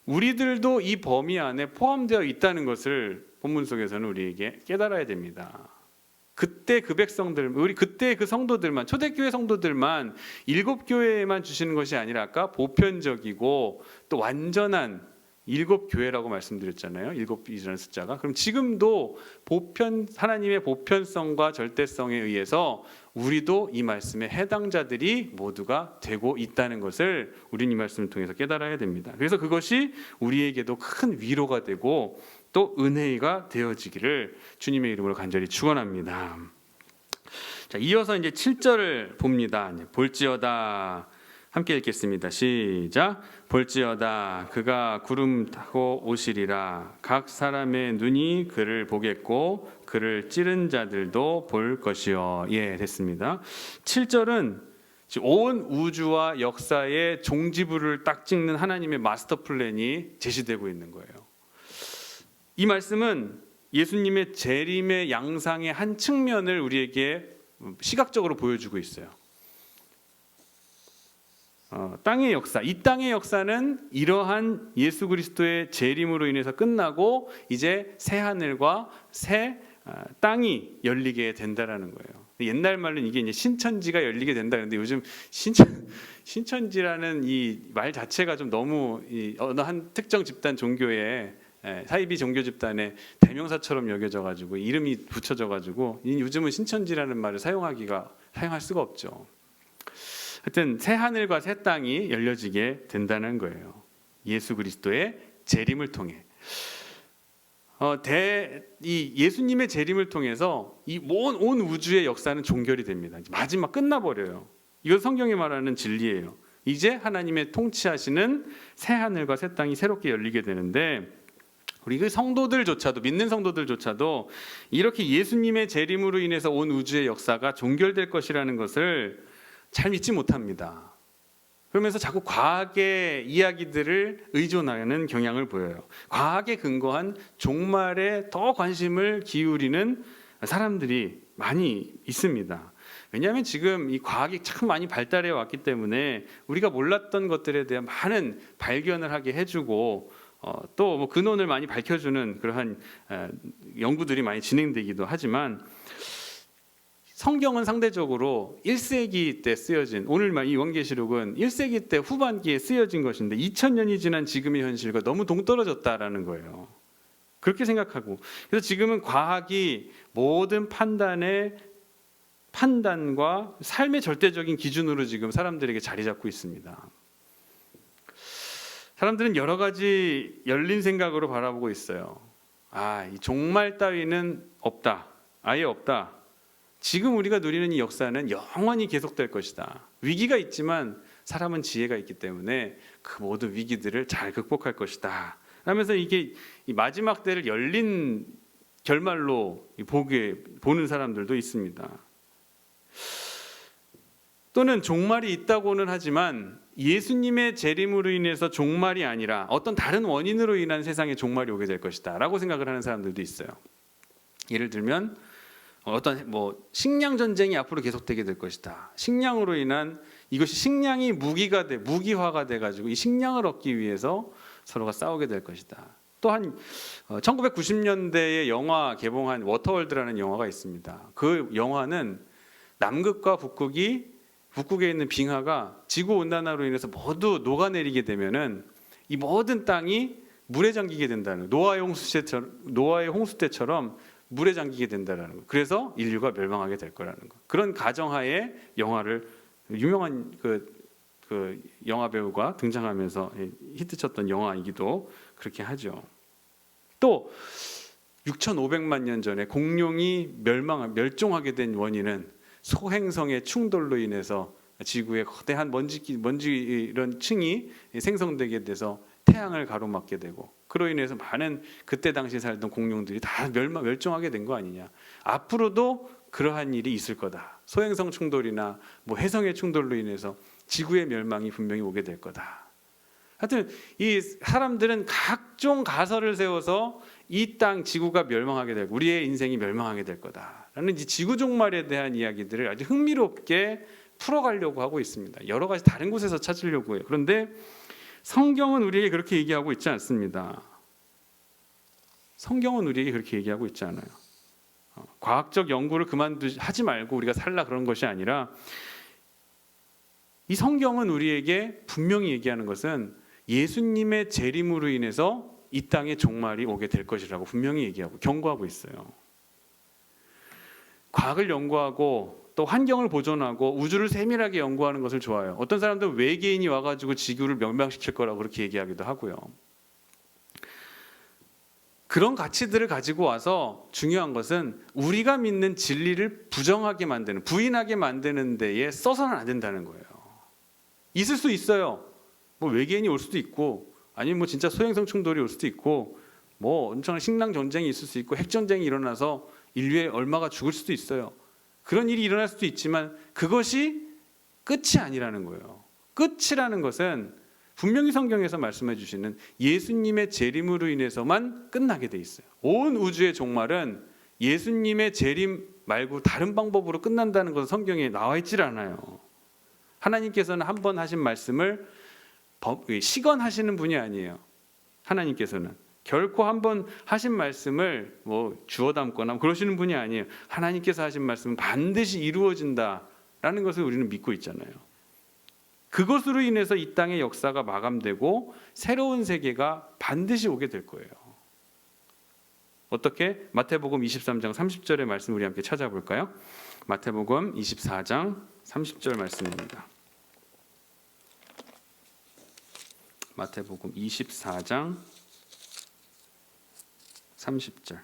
우리들도 이 범위 안에 포함되어 있다는 것을 본문 속에서는 우리에게 깨달아야 됩니다. 그때 그 백성들, 우리 그때 그 성도들만, 초대교회 성도들만 7교회에만 주시는 것이 아니라 아까 보편적이고 또 완전한 7교회라고 말씀드렸잖아요. 7이라는 숫자가. 그럼 지금도 하나님의 보편성과 절대성에 의해서 우리도 이 말씀의 해당자들이 모두가 되고 있다는 것을 우리는 이 말씀을 통해서 깨달아야 됩니다. 그래서 그것이 우리에게도 큰 위로가 되고 또 은혜가 되어지기를 주님의 이름으로 간절히 축원합니다. 자, 이어서 이제 7절을 봅니다. 볼지어다, 함께 읽겠습니다. 시작. 볼지어다 그가 구름 타고 오시리라. 각 사람의 눈이 그를 보겠고 그를 찌른 자들도 볼 것이요. 예, 됐습니다. 7절은 온 우주와 역사의 종지부를 딱 찍는 하나님의 마스터 플랜이 제시되고 있는 거예요. 이 말씀은 예수님의 재림의 양상의 한 측면을 우리에게 시각적으로 보여주고 있어요. 땅의 역사, 이 땅의 역사는 이러한 예수 그리스도의 재림으로 인해서 끝나고 이제 새 하늘과 새 땅이 열리게 된다라는 거예요. 옛날 말로는 이게 이제 신천지가 열리게 된다. 그런데 요즘 신천지라는 이 말 자체가 좀 너무 어느 한 특정 집단 종교의 사이비 종교 집단의 대명사처럼 여겨져 가지고 이름이 붙여져 가지고 요즘은 신천지라는 말을 사용할 수가 없죠. 하여튼 새 하늘과 새 땅이 열려지게 된다는 거예요. 예수 그리스도의 재림을 통해. 이 예수님의 재림을 통해서 이 온 우주의 역사는 종결이 됩니다. 마지막 끝나버려요. 이건 성경이 말하는 진리예요. 이제 하나님의 통치하시는 새 하늘과 새 땅이 새롭게 열리게 되는데 우리 그 성도들조차도, 믿는 성도들조차도 이렇게 예수님의 재림으로 인해서 온 우주의 역사가 종결될 것이라는 것을 잘 믿지 못합니다. 그러면서 자꾸 과학의 이야기들을 의존하는 경향을 보여요. 과학에 근거한 종말에 더 관심을 기울이는 사람들이 많이 있습니다. 왜냐하면 지금 이 과학이 참 많이 발달해 왔기 때문에 우리가 몰랐던 것들에 대한 많은 발견을 하게 해주고 또 뭐 근원을 많이 밝혀주는 그러한 연구들이 많이 진행되기도 하지만 성경은 상대적으로 1세기 때 쓰여진, 오늘 이 요한계시록은 1세기 때 후반기에 쓰여진 것인데 2000년이 지난 지금의 현실과 너무 동떨어졌다라는 거예요. 그렇게 생각하고, 그래서 지금은 과학이 모든 판단과 삶의 절대적인 기준으로 지금 사람들에게 자리 잡고 있습니다. 사람들은 여러 가지 열린 생각으로 바라보고 있어요. 이 종말 따위는 없다. 아예 없다. 지금 우리가 누리는 이 역사는 영원히 계속될 것이다. 위기가 있지만 사람은 지혜가 있기 때문에 그 모든 위기들을 잘 극복할 것이다. 하면서 이게 이 마지막 때를 열린 결말로 보는 사람들도 있습니다. 또는 종말이 있다고는 하지만 예수님의 재림으로 인해서 종말이 아니라 어떤 다른 원인으로 인한 세상에 종말이 오게 될 것이다 라고 생각을 하는 사람들도 있어요. 예를 들면 어떤 식량 전쟁이 앞으로 계속되게 될 것이다. 식량으로 인한 이것이 식량이 무기화가 돼 가지고 이 식량을 얻기 위해서 서로가 싸우게 될 것이다. 또한 1990년대에 영화 개봉한 워터월드라는 영화가 있습니다. 그 영화는 남극과 북극이 북극에 있는 빙하가 지구 온난화로 인해서 모두 녹아내리게 되면은 이 모든 땅이 물에 잠기게 된다는 거예요. 노아의 홍수 때처럼 물에 잠기게 된다는 거예요. 그래서 인류가 멸망하게 될 거라는 거. 그런 가정하에 영화를 유명한 그 영화 배우가 등장하면서 히트쳤던 영화이기도 그렇게 하죠. 또 6,500만 년 전에 공룡이 멸종하게 된 원인은 소행성의 충돌로 인해서 지구에 거대한 먼지 이런 층이 생성되게 돼서 태양을 가로막게 되고 그로 인해서 많은 그때 당시 살던 공룡들이 다 멸종하게 된 거 아니냐. 앞으로도 그러한 일이 있을 거다. 소행성 충돌이나 뭐 해성의 충돌로 인해서 지구의 멸망이 분명히 오게 될 거다. 하여튼 이 사람들은 각종 가설을 세워서 이 땅 지구가 멸망하게 되고 우리의 인생이 멸망하게 될 거다라는 이 지구 종말에 대한 이야기들을 아주 흥미롭게 풀어가려고 하고 있습니다. 여러 가지 다른 곳에서 찾으려고 해요. 그런데 성경은 우리에게 그렇게 얘기하고 있지 않습니다. 성경은 우리에게 그렇게 얘기하고 있지 않아요. 과학적 연구를 하지 말고 우리가 살라 그런 것이 아니라 이 성경은 우리에게 분명히 얘기하는 것은 예수님의 재림으로 인해서 이 땅에 종말이 오게 될 것이라고 분명히 얘기하고 경고하고 있어요. 과학을 연구하고 또 환경을 보존하고 우주를 세밀하게 연구하는 것을 좋아해요. 어떤 사람들은 외계인이 와가지고 지구를 멸망시킬 거라고 그렇게 얘기하기도 하고요. 그런 가치들을 가지고 와서 중요한 것은 우리가 믿는 진리를 부정하게 만드는, 부인하게 만드는 데에 써서는 안 된다는 거예요. 있을 수 있어요. 뭐 외계인이 올 수도 있고 아니면 뭐 진짜 소행성 충돌이 올 수도 있고 뭐 엄청난 식량 전쟁이 있을 수 있고 핵 전쟁이 일어나서 인류의 얼마가 죽을 수도 있어요. 그런 일이 일어날 수도 있지만 그것이 끝이 아니라는 거예요. 끝이라는 것은 분명히 성경에서 말씀해 주시는 예수님의 재림으로 인해서만 끝나게 돼 있어요. 온 우주의 종말은 예수님의 재림 말고 다른 방법으로 끝난다는 것은 성경에 나와 있질 않아요. 하나님께서는 한 번 하신 말씀을 시건하시는 분이 아니에요. 하나님께서는 결코 한 번 하신 말씀을 뭐 주워 담거나 그러시는 분이 아니에요. 하나님께서 하신 말씀은 반드시 이루어진다라는 것을 우리는 믿고 있잖아요. 그것으로 인해서 이 땅의 역사가 마감되고 새로운 세계가 반드시 오게 될 거예요. 어떻게? 마태복음 23장 30절의 말씀 우리 함께 찾아볼까요? 마태복음 24장 30절 말씀입니다. 마태복음 24장 30절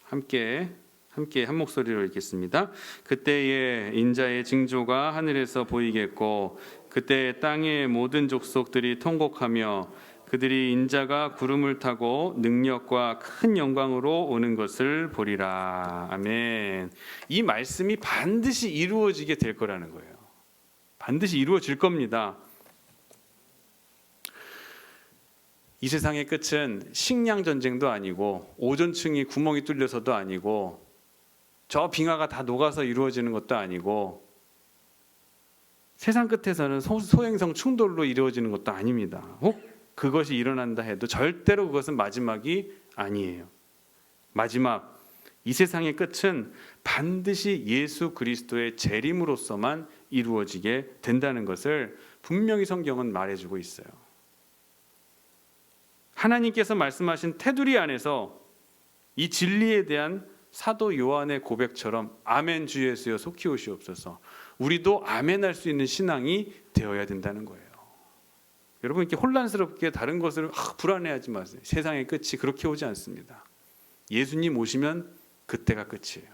함께 한 목소리로 읽겠습니다. 그때에 인자의 징조가 하늘에서 보이겠고 그때 땅의 모든 족속들이 통곡하며 그들이 인자가 구름을 타고 능력과 큰 영광으로 오는 것을 보리라. 아멘. 이 말씀이 반드시 이루어지게 될 거라는 거예요. 반드시 이루어질 겁니다. 이 세상의 끝은 식량 전쟁도 아니고 오존층이 구멍이 뚫려서도 아니고 저 빙하가 다 녹아서 이루어지는 것도 아니고 세상 끝에서는 소행성 충돌로 이루어지는 것도 아닙니다. 혹 그것이 일어난다 해도 절대로 그것은 마지막이 아니에요. 마지막 이 세상의 끝은 반드시 예수 그리스도의 재림으로서만 이루어지게 된다는 것을 분명히 성경은 말해주고 있어요. 하나님께서 말씀하신 테두리 안에서 이 진리에 대한 사도 요한의 고백처럼 아멘 주 예수여 속히 오시옵소서. 우리도 아멘할 수 있는 신앙이 되어야 된다는 거예요. 여러분 이렇게 혼란스럽게 다른 것을 불안해하지 마세요. 세상의 끝이 그렇게 오지 않습니다. 예수님 오시면 그때가 끝이에요.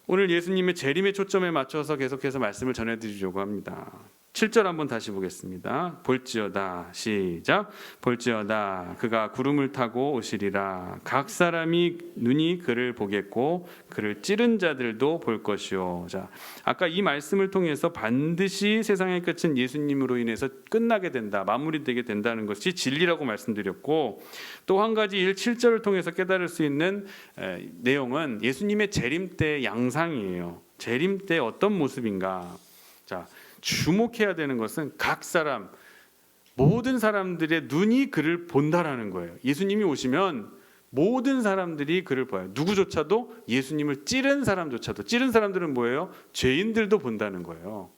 오늘 예수님의 재림의 초점에 맞춰서 계속해서 말씀을 전해드리려고 합니다. 7절 한번 다시 보겠습니다. 볼지어다 시작. 볼지어다 그가 구름을 타고 오시리라. 각 사람이 눈이 그를 보겠고 그를 찌른 자들도 볼 것이요. 자, 아까 이 말씀을 통해서 반드시 세상의 끝은 예수님으로 인해서 끝나게 된다, 마무리되게 된다는 것이 진리라고 말씀드렸고 또 한 가지 7절을 통해서 깨달을 수 있는 내용은 예수님의 재림 때 양상이에요. 재림 때 어떤 모습인가. 자, 주목해야 되는 것은 각 사람, 모든 사람들의 눈이 그를 본다라는 거예요. 예수님이 오시면 모든 사람들이 그를 봐요. 누구조차도 예수님을 찌른 사람조차도. 찌른 사람들은 뭐예요? 죄인들도 본다는 거예요.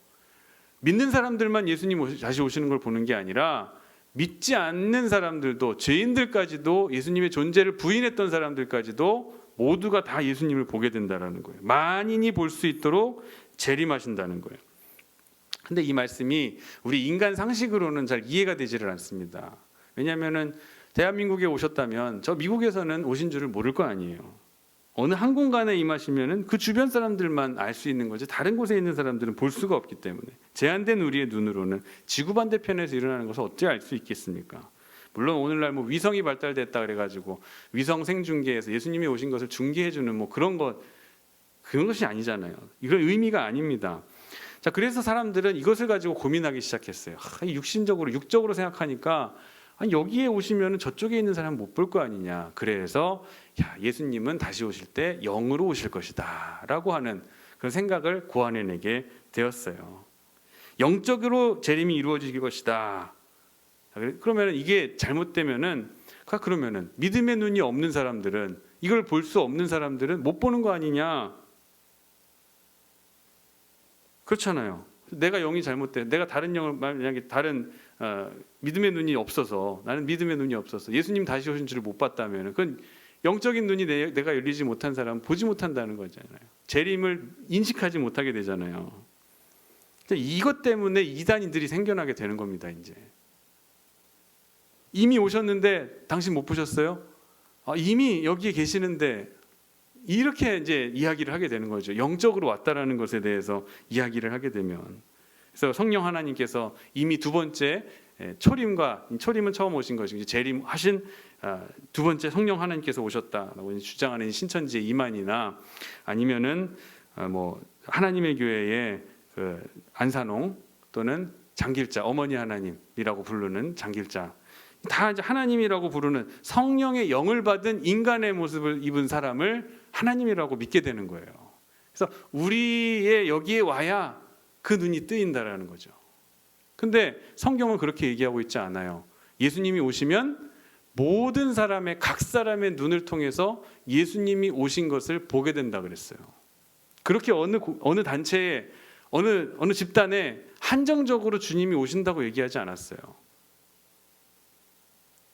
믿는 사람들만 예수님 다시 오시는 걸 보는 게 아니라 믿지 않는 사람들도, 죄인들까지도, 예수님의 존재를 부인했던 사람들까지도 모두가 다 예수님을 보게 된다는 거예요. 만인이 볼 수 있도록 재림하신다는 거예요. 근데 이 말씀이 우리 인간 상식으로는 잘 이해가 되지를 않습니다. 왜냐하면은 대한민국에 오셨다면 저 미국에서는 오신 줄을 모를 거 아니에요. 어느 한 공간에 임하시면은 그 주변 사람들만 알 수 있는 거지 다른 곳에 있는 사람들은 볼 수가 없기 때문에 제한된 우리의 눈으로는 지구 반대편에서 일어나는 것을 어떻게 알 수 있겠습니까? 물론 오늘날 뭐 위성이 발달됐다 그래가지고 위성 생중계에서 예수님이 오신 것을 중계해주는 뭐 그런 것이 아니잖아요. 이건 의미가 아닙니다. 자, 그래서 사람들은 이것을 가지고 고민하기 시작했어요. 육적으로 생각하니까 여기에 오시면 저쪽에 있는 사람 못 볼 거 아니냐. 그래서 예수님은 다시 오실 때 영으로 오실 것이다 라고 하는 그런 생각을 고안해내게 되었어요. 영적으로 재림이 이루어질 것이다. 그러면 이게 잘못되면은 그러면은 믿음의 눈이 없는 사람들은, 이걸 볼 수 없는 사람들은 못 보는 거 아니냐. 그렇잖아요. 내가 영이 잘못돼. 내가 다른 영을 만약에 다른 믿음의 눈이 없어서, 나는 믿음의 눈이 없어서 예수님 다시 오신 줄을 못 봤다면 그건 영적인 눈이 내가 열리지 못한 사람은 보지 못한다는 거잖아요. 재림을 인식하지 못하게 되잖아요. 이것 때문에 이단인들이 생겨나게 되는 겁니다. 이제 이미 오셨는데 당신 못 보셨어요? 이미 여기에 계시는데, 이렇게 이제 이야기를 하게 되는 거죠. 영적으로 왔다라는 것에 대해서 이야기를 하게 되면. 그래서 성령 하나님께서 이미 두 번째 초림은 처음 오신 것이고 재림하신 두 번째 성령 하나님께서 오셨다라고 주장하는 신천지의 이만이나 아니면은 뭐 하나님의 교회의 그 안산홍 또는 장길자, 어머니 하나님이라고 부르는 장길자, 다 이제 하나님이라고 부르는 성령의 영을 받은 인간의 모습을 입은 사람을 하나님이라고 믿게 되는 거예요. 그래서 우리의 여기에 와야 그 눈이 뜨인다라는 거죠. 근데 성경은 그렇게 얘기하고 있지 않아요. 예수님이 오시면 모든 사람의, 각 사람의 눈을 통해서 예수님이 오신 것을 보게 된다 그랬어요. 그렇게 어느 단체에, 어느 집단에 한정적으로 주님이 오신다고 얘기하지 않았어요.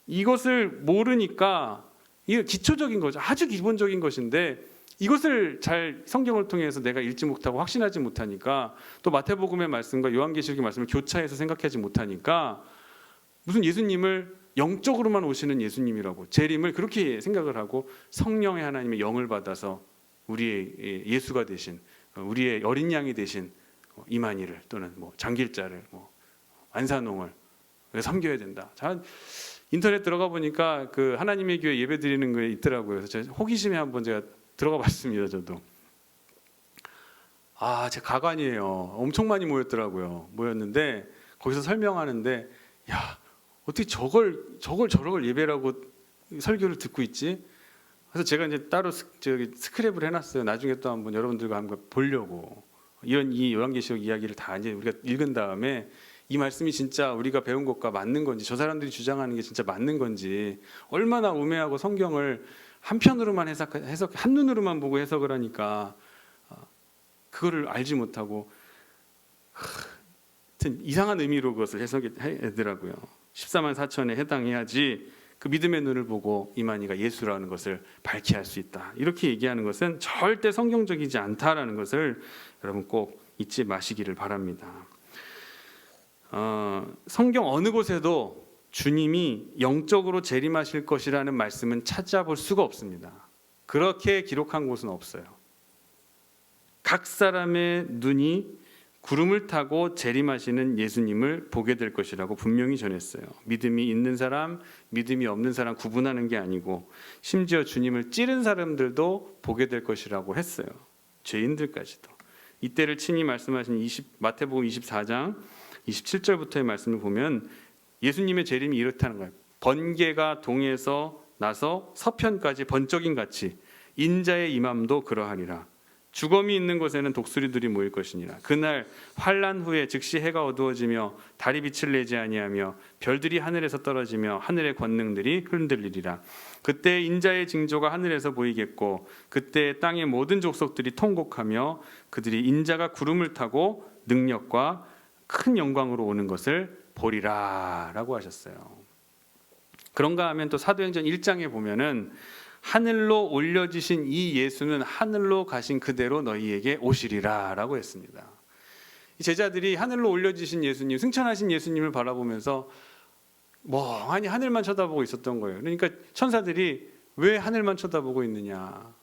이것을 모르니까, 이게 기초적인 거죠. 아주 기본적인 것인데 이것을 잘 성경을 통해서 내가 읽지 못하고 확신하지 못하니까, 또 마태복음의 말씀과 요한계시록의 말씀을 교차해서 생각하지 못하니까 무슨 예수님을 영적으로만 오시는 예수님이라고, 재림을 그렇게 생각을 하고 성령의 하나님의 영을 받아서 우리의 예수가 되신, 우리의 어린 양이 되신 이만희를 또는 뭐 장길자를, 뭐 안산홍을 섬겨야 된다. 자, 인터넷 들어가 보니까 그 하나님의 교회 예배 드리는 거에 있더라고요. 그래서 제가 호기심에 한번 제가 들어가 봤습니다. 저도. 제 가관이에요. 엄청 많이 모였는데 거기서 설명하는데, 야, 어떻게 저걸 예배라고 설교를 듣고 있지? 그래서 제가 이제 따로 스크랩을 해놨어요. 나중에 또 한번 여러분들과 한번 보려고. 이 요한계시록 이야기를 다 이제 우리가 읽은 다음에 이 말씀이 진짜 우리가 배운 것과 맞는 건지, 저 사람들이 주장하는 게 진짜 맞는 건지, 얼마나 우매하고 성경을 한편으로만 해석, 한눈으로만 보고 해석을 하니까 그거를 알지 못하고 하여튼 이상한 의미로 그것을 해석하더라고요. 14만 4천에 해당해야지 그 믿음의 눈을 보고 이만희가 예수라는 것을 밝히 할 수 있다. 이렇게 얘기하는 것은 절대 성경적이지 않다라는 것을 여러분 꼭 잊지 마시기를 바랍니다. 성경 어느 곳에도 주님이 영적으로 재림하실 것이라는 말씀은 찾아볼 수가 없습니다. 그렇게 기록한 곳은 없어요. 각 사람의 눈이 구름을 타고 재림하시는 예수님을 보게 될 것이라고 분명히 전했어요. 믿음이 있는 사람, 믿음이 없는 사람 구분하는 게 아니고 심지어 주님을 찌른 사람들도 보게 될 것이라고 했어요. 죄인들까지도. 이때를 친히 말씀하신 마태복음 24장 27절부터의 말씀을 보면 예수님의 재림이 이렇다는 거예요. 번개가 동에서 나서 서편까지 번쩍임 같이 인자의 임함도 그러하리라. 주검이 있는 곳에는 독수리들이 모일 것이니라. 그날 환난 후에 즉시 해가 어두워지며 달이 빛을 내지 아니하며 별들이 하늘에서 떨어지며 하늘의 권능들이 흔들리리라. 그때 인자의 징조가 하늘에서 보이겠고 그때 땅의 모든 족속들이 통곡하며 그들이 인자가 구름을 타고 능력과 큰 영광으로 오는 것을 보리라라고 하셨어요. 그런가 하면 또 사도행전 1장에 보면은 하늘로 올려지신 이 예수는 하늘로 가신 그대로 너희에게 오시리라라고 했습니다. 이 제자들이 하늘로 올려지신 예수님, 승천하신 예수님을 바라보면서 멍하니 하늘만 쳐다보고 있었던 거예요. 그러니까 천사들이 왜 하늘만 쳐다보고 있느냐?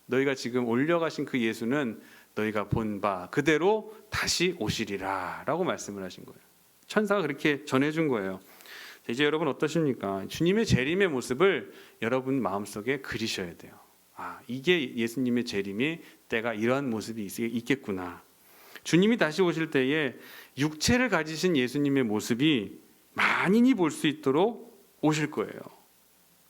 너희가 지금 올려가신 그 예수는 너희가 본 바 그대로 다시 오시리라라고 말씀을 하신 거예요. 천사가 그렇게 전해준 거예요. 이제 여러분 어떠십니까? 주님의 재림의 모습을 여러분 마음속에 그리셔야 돼요. 이게 예수님의 재림이 때가 이러한 모습이 있겠구나. 주님이 다시 오실 때에 육체를 가지신 예수님의 모습이 만인이 볼 수 있도록 오실 거예요.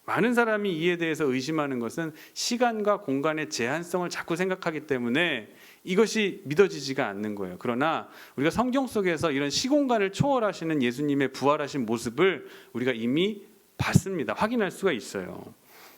많은 사람이 이에 대해서 의심하는 것은 시간과 공간의 제한성을 자꾸 생각하기 때문에 이것이 믿어지지가 않는 거예요. 그러나 우리가 성경 속에서 이런 시공간을 초월하시는 예수님의 부활하신 모습을 우리가 이미 봤습니다. 확인할 수가 있어요.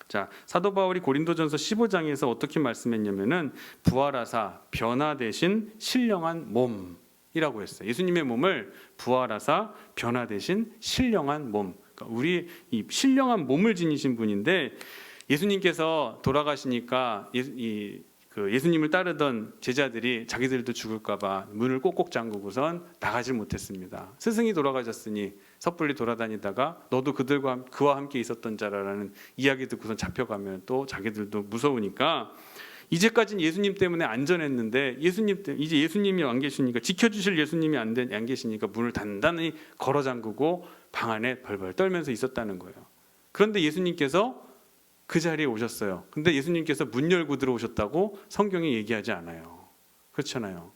자, 사도 바울이 고린도전서 15장에서 어떻게 말씀했냐면은 부활하사 변화되신 신령한 몸이라고 했어요. 예수님의 몸을 부활하사 변화되신 신령한 몸. 그러니까 우리 이 신령한 몸을 지니신 분인데 예수님께서 돌아가시니까 예수님을 따르던 제자들이 자기들도 죽을까봐 문을 꼭꼭 잠그고선 나가질 못했습니다. 스승이 돌아가셨으니 섣불리 돌아다니다가 너도 그와 함께 있었던 자라는 이야기 듣고선 잡혀가면 또 자기들도 무서우니까 이제까지는 예수님 때문에 안전했는데 이제 예수님이 안 계시니까 지켜주실 예수님이 안 계시니까 문을 단단히 걸어 잠그고 방 안에 벌벌 떨면서 있었다는 거예요. 그런데 예수님께서 그 자리에 오셨어요. 근데 예수님께서 문 열고 들어오셨다고 성경이 얘기하지 않아요. 그렇잖아요.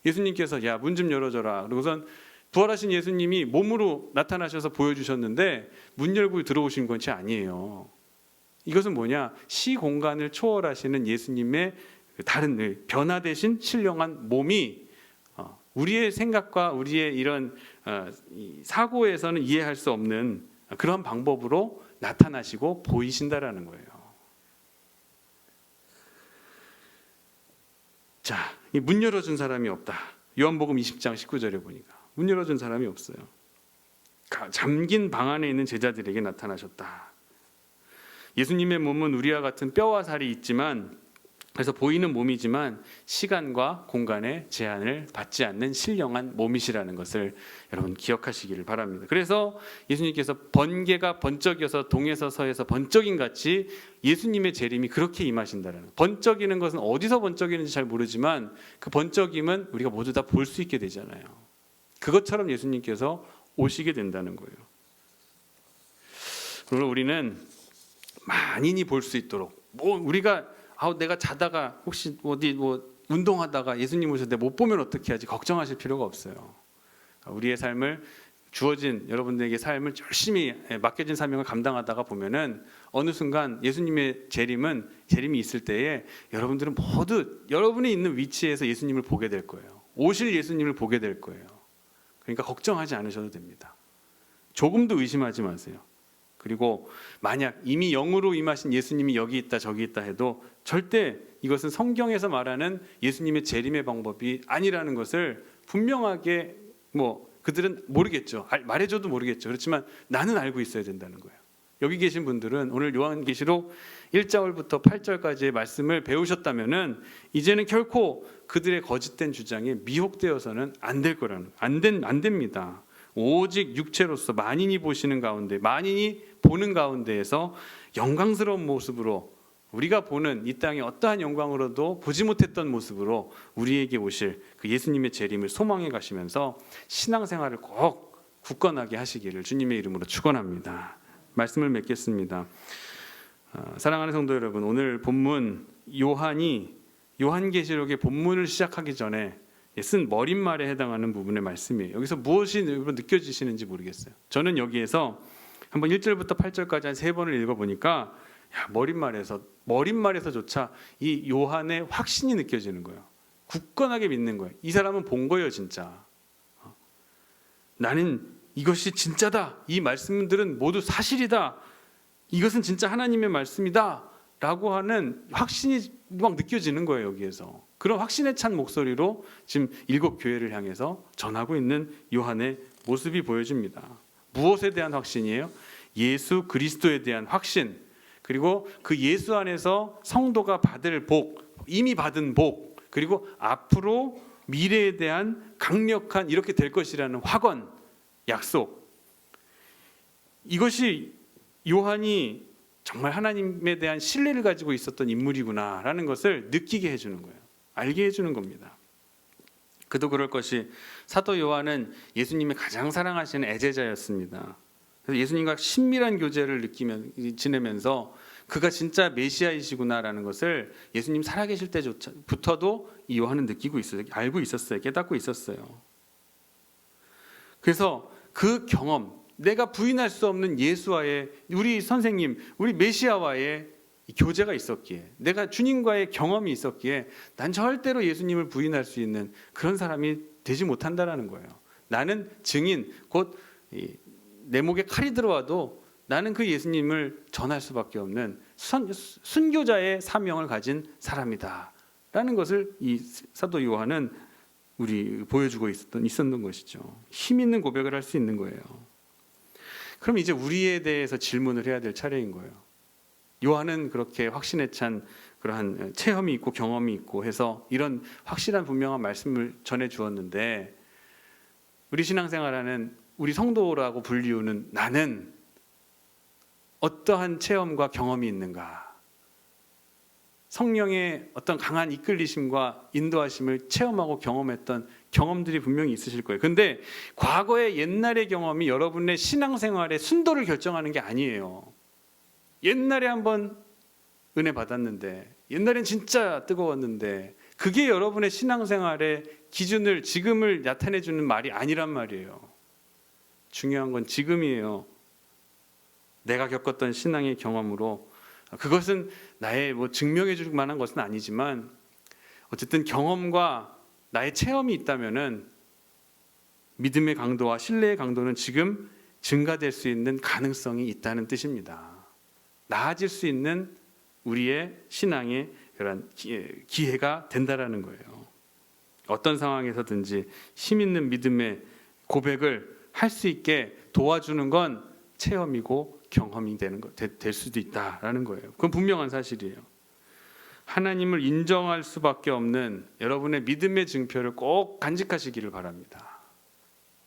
예수님께서 야, 문 좀 열어줘라. 그러고선 부활하신 예수님이 몸으로 나타나셔서 보여주셨는데 문 열고 들어오신 것이 아니에요. 이것은 뭐냐? 시공간을 초월하시는 예수님의 다른 변화되신 신령한 몸이 우리의 생각과 우리의 이런 사고에서는 이해할 수 없는 그런 방법으로 나타나시고 보이신다라는 거예요. 자, 문 열어준 사람이 없다. 요한복음 20장 19절에 보니까 문 열어준 사람이 없어요. 잠긴 방 안에 있는 제자들에게 나타나셨다. 예수님의 몸은 우리와 같은 뼈와 살이 있지만 그래서 보이는 몸이지만 시간과 공간의 제한을 받지 않는 신령한 몸이시라는 것을 여러분 기억하시기를 바랍니다. 그래서 예수님께서 번개가 번쩍여서 동에서 서에서 번쩍인 같이 예수님의 재림이 그렇게 임하신다는, 번쩍이는 것은 어디서 번쩍이는지 잘 모르지만 그 번쩍임은 우리가 모두 다 볼 수 있게 되잖아요. 그것처럼 예수님께서 오시게 된다는 거예요. 그러므로 우리는 만인이 볼 수 있도록 우리가 내가 자다가 혹시 어디 운동하다가 예수님 오실 때 못 보면 어떻게 하지 걱정하실 필요가 없어요. 우리의 삶을 주어진 여러분들에게 삶을 열심히 맡겨진 사명을 감당하다가 보면은 어느 순간 예수님의 재림이 있을 때에 여러분들은 모두 여러분이 있는 위치에서 예수님을 보게 될 거예요. 오실 예수님을 보게 될 거예요. 그러니까 걱정하지 않으셔도 됩니다. 조금도 의심하지 마세요. 그리고 만약 이미 영으로 임하신 예수님이 여기 있다 저기 있다 해도 절대 이것은 성경에서 말하는 예수님의 재림의 방법이 아니라는 것을 분명하게 그들은 모르겠죠. 말해줘도 모르겠죠. 그렇지만 나는 알고 있어야 된다는 거예요. 여기 계신 분들은 오늘 요한계시록 1절부터 8절까지의 말씀을 배우셨다면은 이제는 결코 그들의 거짓된 주장에 미혹되어서는 안 될 거라는, 안 됩니다. 오직 육체로서 만인이 보는 가운데에서 영광스러운 모습으로 우리가 보는 이 땅의 어떠한 영광으로도 보지 못했던 모습으로 우리에게 오실 그 예수님의 재림을 소망해 가시면서 신앙생활을 꼭 굳건하게 하시기를 주님의 이름으로 축원합니다. 말씀을 맺겠습니다. 사랑하는 성도 여러분, 오늘 본문 요한계시록의 본문을 시작하기 전에 쓴 머릿말에 해당하는 부분의 말씀이에요. 여기서 무엇이 느껴지시는지 모르겠어요. 저는 여기에서 한번 1절부터 8절까지 한 3번을 읽어보니까 머릿말에서조차 이 요한의 확신이 느껴지는 거예요. 굳건하게 믿는 거예요. 이 사람은 본 거예요, 진짜. 나는 이것이 진짜다. 이 말씀들은 모두 사실이다. 이것은 진짜 하나님의 말씀이다. 라고 하는 확신이 막 느껴지는 거예요, 여기에서. 그런 확신에 찬 목소리로 지금 7 교회를 향해서 전하고 있는 요한의 모습이 보여집니다. 무엇에 대한 확신이에요? 예수 그리스도에 대한 확신, 그리고 그 예수 안에서 성도가 받을 복, 이미 받은 복, 그리고 앞으로 미래에 대한 강력한 이렇게 될 것이라는 확언, 약속. 이것이 요한이 정말 하나님에 대한 신뢰를 가지고 있었던 인물이구나라는 것을 느끼게 해주는 거예요. 알게 해주는 겁니다. 그도 그럴 것이 사도 요한은 예수님이 가장 사랑하시는 애제자였습니다. 그래서 예수님과 친밀한 교제를 지내면서 그가 진짜 메시아이시구나라는 것을 예수님 살아계실 때부터도 이 요한은 느끼고 있어요. 알고 있었어요. 깨닫고 있었어요. 그래서 그 경험, 내가 부인할 수 없는 예수와의, 우리 선생님, 우리 메시아와의 교제가 있었기에, 내가 주님과의 경험이 있었기에 난 절대로 예수님을 부인할 수 있는 그런 사람이 되지 못한다라는 거예요. 나는 증인, 곧 내 목에 칼이 들어와도 나는 그 예수님을 전할 수밖에 없는 순교자의 사명을 가진 사람이다 라는 것을 이 사도 요한은 우리 보여주고 있었던 것이죠. 힘 있는 고백을 할 수 있는 거예요. 그럼 이제 우리에 대해서 질문을 해야 될 차례인 거예요. 요한은 그렇게 확신에 찬 그러한 체험이 있고 경험이 있고 해서 이런 확실한 분명한 말씀을 전해 주었는데, 우리 신앙생활하는 우리 성도라고 불리우는 나는 어떠한 체험과 경험이 있는가? 성령의 어떤 강한 이끌리심과 인도하심을 체험하고 경험했던 경험들이 분명히 있으실 거예요. 근데 과거의 옛날의 경험이 여러분의 신앙생활의 순도를 결정하는 게 아니에요. 옛날에 한번 은혜 받았는데, 옛날엔 진짜 뜨거웠는데, 그게 여러분의 신앙생활의 기준을, 지금을 나타내 주는 말이 아니란 말이에요. 중요한 건 지금이에요. 내가 겪었던 신앙의 경험으로, 그것은 나의 증명해 줄 만한 것은 아니지만 어쨌든 경험과 나의 체험이 있다면은 믿음의 강도와 신뢰의 강도는 지금 증가될 수 있는 가능성이 있다는 뜻입니다. 나아질 수 있는 우리의 신앙의 그런 기회가 된다라는 거예요. 어떤 상황에서든지 힘 있는 믿음의 고백을 할 수 있게 도와주는 건 체험이고 경험이 될 수도 있다라는 거예요. 그건 분명한 사실이에요. 하나님을 인정할 수밖에 없는 여러분의 믿음의 증표를 꼭 간직하시기를 바랍니다.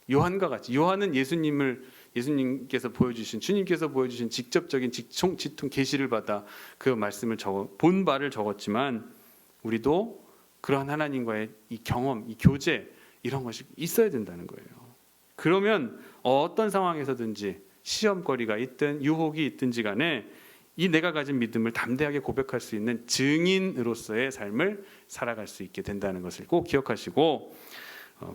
요한과 같이, 요한은 예수님께서 보여주신, 주님께서 보여주신 직접적인 지통 계시를 받아 그 말씀을 본 바를 적었지만, 우리도 그러한 하나님과의 이 경험, 이 교제, 이런 것이 있어야 된다는 거예요. 그러면 어떤 상황에서든지 시험거리가 있든 유혹이 있든지 간에 이 내가 가진 믿음을 담대하게 고백할 수 있는 증인으로서의 삶을 살아갈 수 있게 된다는 것을 꼭 기억하시고,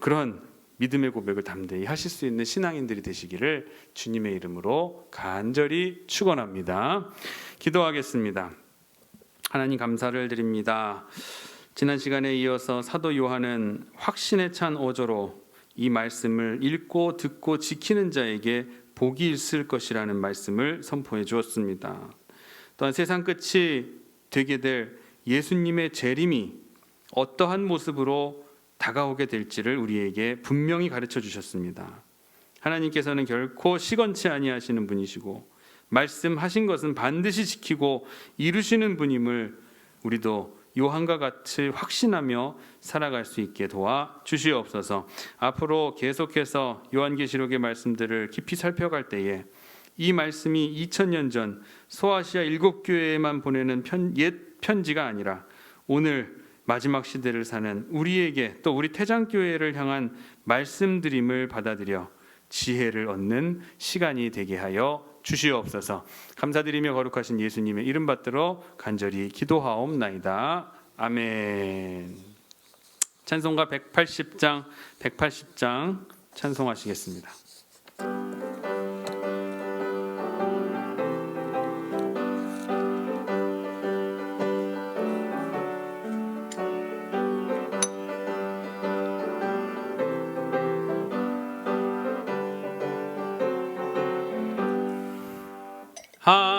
그런 믿음의 고백을 담대히 하실 수 있는 신앙인들이 되시기를 주님의 이름으로 간절히 축원합니다. 기도하겠습니다. 하나님, 감사를 드립니다. 지난 시간에 이어서 사도 요한은 확신에 찬 어조로 이 말씀을 읽고 듣고 지키는 자에게 복이 있을 것이라는 말씀을 선포해 주었습니다. 또한 세상 끝이 되게 될 예수님의 재림이 어떠한 모습으로 다가오게 될지를 우리에게 분명히 가르쳐 주셨습니다. 하나님께서는 결코 시건치 아니하시는 분이시고 말씀하신 것은 반드시 지키고 이루시는 분임을 우리도 요한과 같이 확신하며 살아갈 수 있게 도와 주시옵소서. 앞으로 계속해서 요한계시록의 말씀들을 깊이 살펴갈 때에 이 말씀이 2000년 전 소아시아 7교회에만 보내는 옛 편지가 아니라 오늘 마지막 시대를 사는 우리에게, 또 우리 태장교회를 향한 말씀드림을 받아들여 지혜를 얻는 시간이 되게 하여 주시옵소서. 감사드리며 거룩하신 예수님의 이름 받들어 간절히 기도하옵나이다. 아멘. 찬송가 180장 찬송하시겠습니다.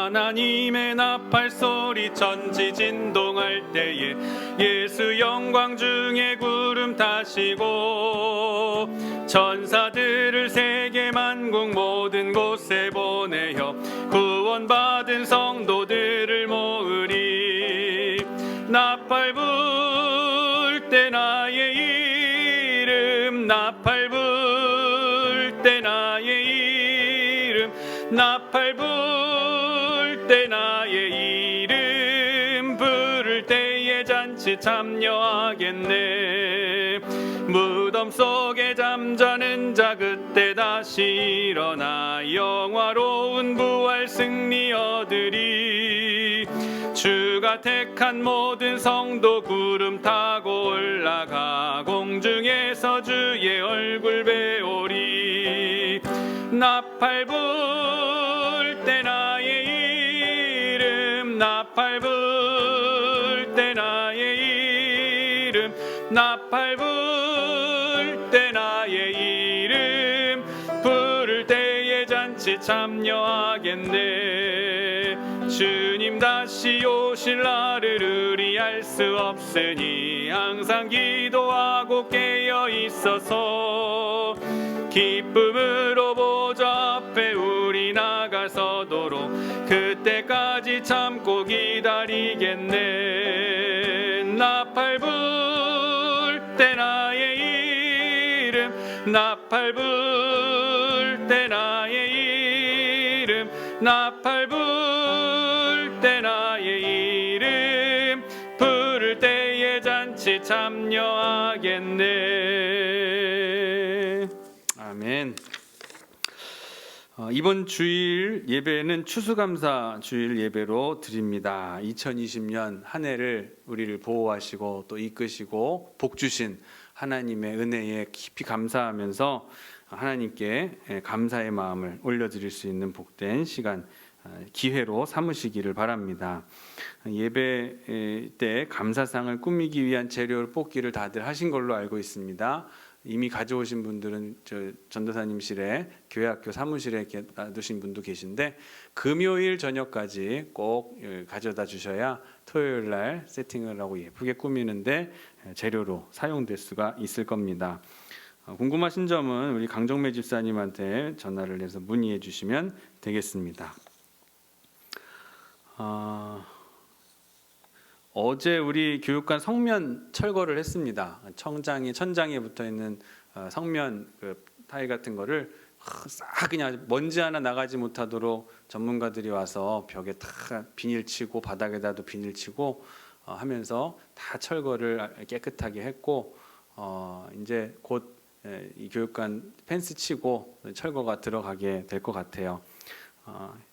하나님의 나팔 소리 천지 진동할 때에 예수 영광 중에 구름 타시고 천사들을 세계 만국 모든 곳에 보내어 구원받은 성도들을 모으리. 나팔 불 때 나의 이름 나팔 불 때 나의 이름 나팔 불 때 나의 이름 부를 때에 잔치 참여하겠네. 무덤 속에 잠자는 자 그때 다시 일어나 영화로운 부활 승리 얻으리. 주가 택한 모든 성도 구름 타고 올라가 공중에서 주의 얼굴 배우리. 나팔 불 때 나의 이름 나팔 불 때 나의 이름 나팔 불 때 나의 이름 부를 때에 잔치 참여하겠네. 주님 다시 오실 날을 의리할 수 없으니 항상 기도하고 깨어 있어서 기쁨으로 보좌 앞에 우리 나가서도록 그때까지 참고 기다리겠네. 나팔 불 때 나의 이름 나팔 불 때 나의 이름 나팔 불 때 나의 이름 부를 때에 잔치 참여하겠네. 아멘. 이번 주일 예배는 추수감사 주일 예배로 드립니다. 2020년 한 해를 우리를 보호하시고 또 이끄시고 복 주신 하나님의 은혜에 깊이 감사하면서 하나님께 감사의 마음을 올려드릴 수 있는 복된 시간, 기회로 삼으시기를 바랍니다. 예배 때 감사상을 꾸미기 위한 재료를 뽑기를 다들 하신 걸로 알고 있습니다. 이미 가져오신 분들은 저 전도사님실에 교회학교 사무실에 이렇게 놔두신 분도 계신데 금요일 저녁까지 꼭 가져다 주셔야 토요일 날 세팅을 하고 예쁘게 꾸미는데 재료로 사용될 수가 있을 겁니다. 궁금하신 점은 우리 강정매 집사님한테 전화를 해서 문의해 주시면 되겠습니다. 어제 우리 교육관 성면 철거를 했습니다. 천장에 붙어 있는 성면 그 타일 같은 거를 싹 그냥 먼지 하나 나가지 못하도록 전문가들이 와서 벽에 다 비닐 치고 바닥에다도 비닐 치고 하면서 다 철거를 깨끗하게 했고 이제 곧 이 교육관 펜스 치고 철거가 들어가게 될 것 같아요.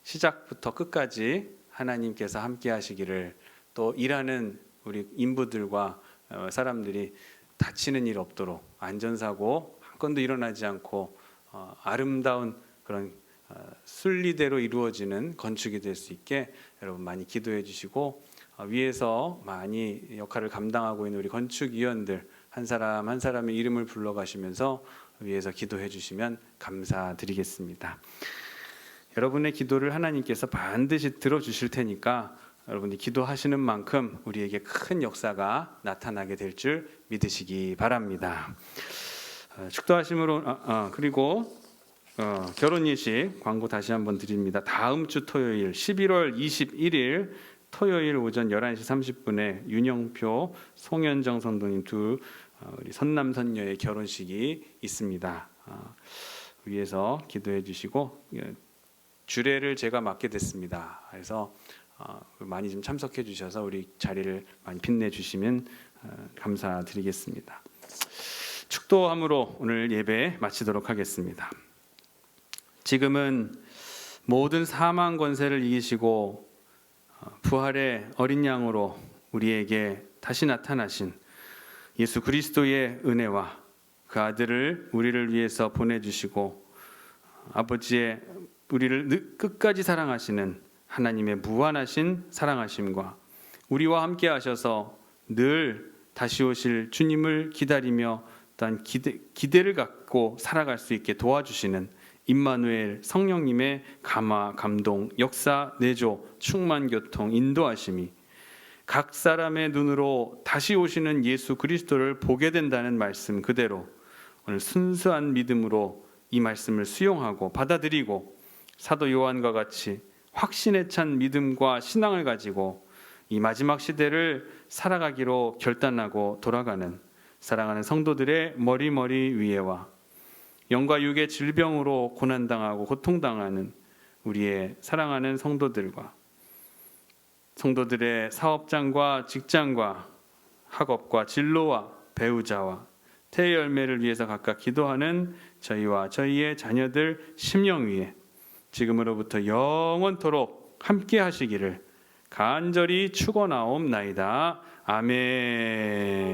시작부터 끝까지 하나님께서 함께 하시기를, 또 일하는 우리 인부들과 사람들이 다치는 일 없도록 안전사고 한 건도 일어나지 않고 아름다운 그런 순리대로 이루어지는 건축이 될 수 있게 여러분 많이 기도해 주시고, 위에서 많이 역할을 감당하고 있는 우리 건축위원들 한 사람 한 사람의 이름을 불러가시면서 위에서 기도해 주시면 감사드리겠습니다. 여러분의 기도를 하나님께서 반드시 들어주실 테니까 여러분이 기도하시는 만큼 우리에게 큰 역사가 나타나게 될 줄 믿으시기 바랍니다. 축도하심으로 그리고 결혼 예식 광고 다시 한번 드립니다. 다음 주 토요일 11월 21일 토요일 오전 11시 30분에 윤영표, 송현정 선도님 두 우리 선남 선녀의 결혼식이 있습니다. 위에서 기도해 주시고 주례를 제가 맡게 됐습니다. 그래서 많이 좀 참석해 주셔서 우리 자리를 많이 빛내 주시면 감사드리겠습니다. 축도함으로 오늘 예배 마치도록 하겠습니다. 지금은 모든 사망 권세를 이기시고 부활의 어린 양으로 우리에게 다시 나타나신 예수 그리스도의 은혜와 그 아들을 우리를 위해서 보내주시고 아버지의 우리를 끝까지 사랑하시는 하나님의 무한하신 사랑하심과 우리와 함께 하셔서 늘 다시 오실 주님을 기다리며 또한 기대를 갖고 살아갈 수 있게 도와주시는 임마누엘 성령님의 감화, 감동, 역사, 내조, 충만, 교통, 인도하심이 각 사람의 눈으로 다시 오시는 예수 그리스도를 보게 된다는 말씀 그대로 오늘 순수한 믿음으로 이 말씀을 수용하고 받아들이고 사도 요한과 같이 확신에 찬 믿음과 신앙을 가지고 이 마지막 시대를 살아가기로 결단하고 돌아가는 사랑하는 성도들의 머리머리 위에와 영과 육의 질병으로 고난당하고 고통당하는 우리의 사랑하는 성도들과 성도들의 사업장과 직장과 학업과 진로와 배우자와 태의 열매를 위해서 각각 기도하는 저희와 저희의 자녀들 심령 위에 지금으로부터 영원토록 함께 하시기를 간절히 축원하옵나이다. 아멘.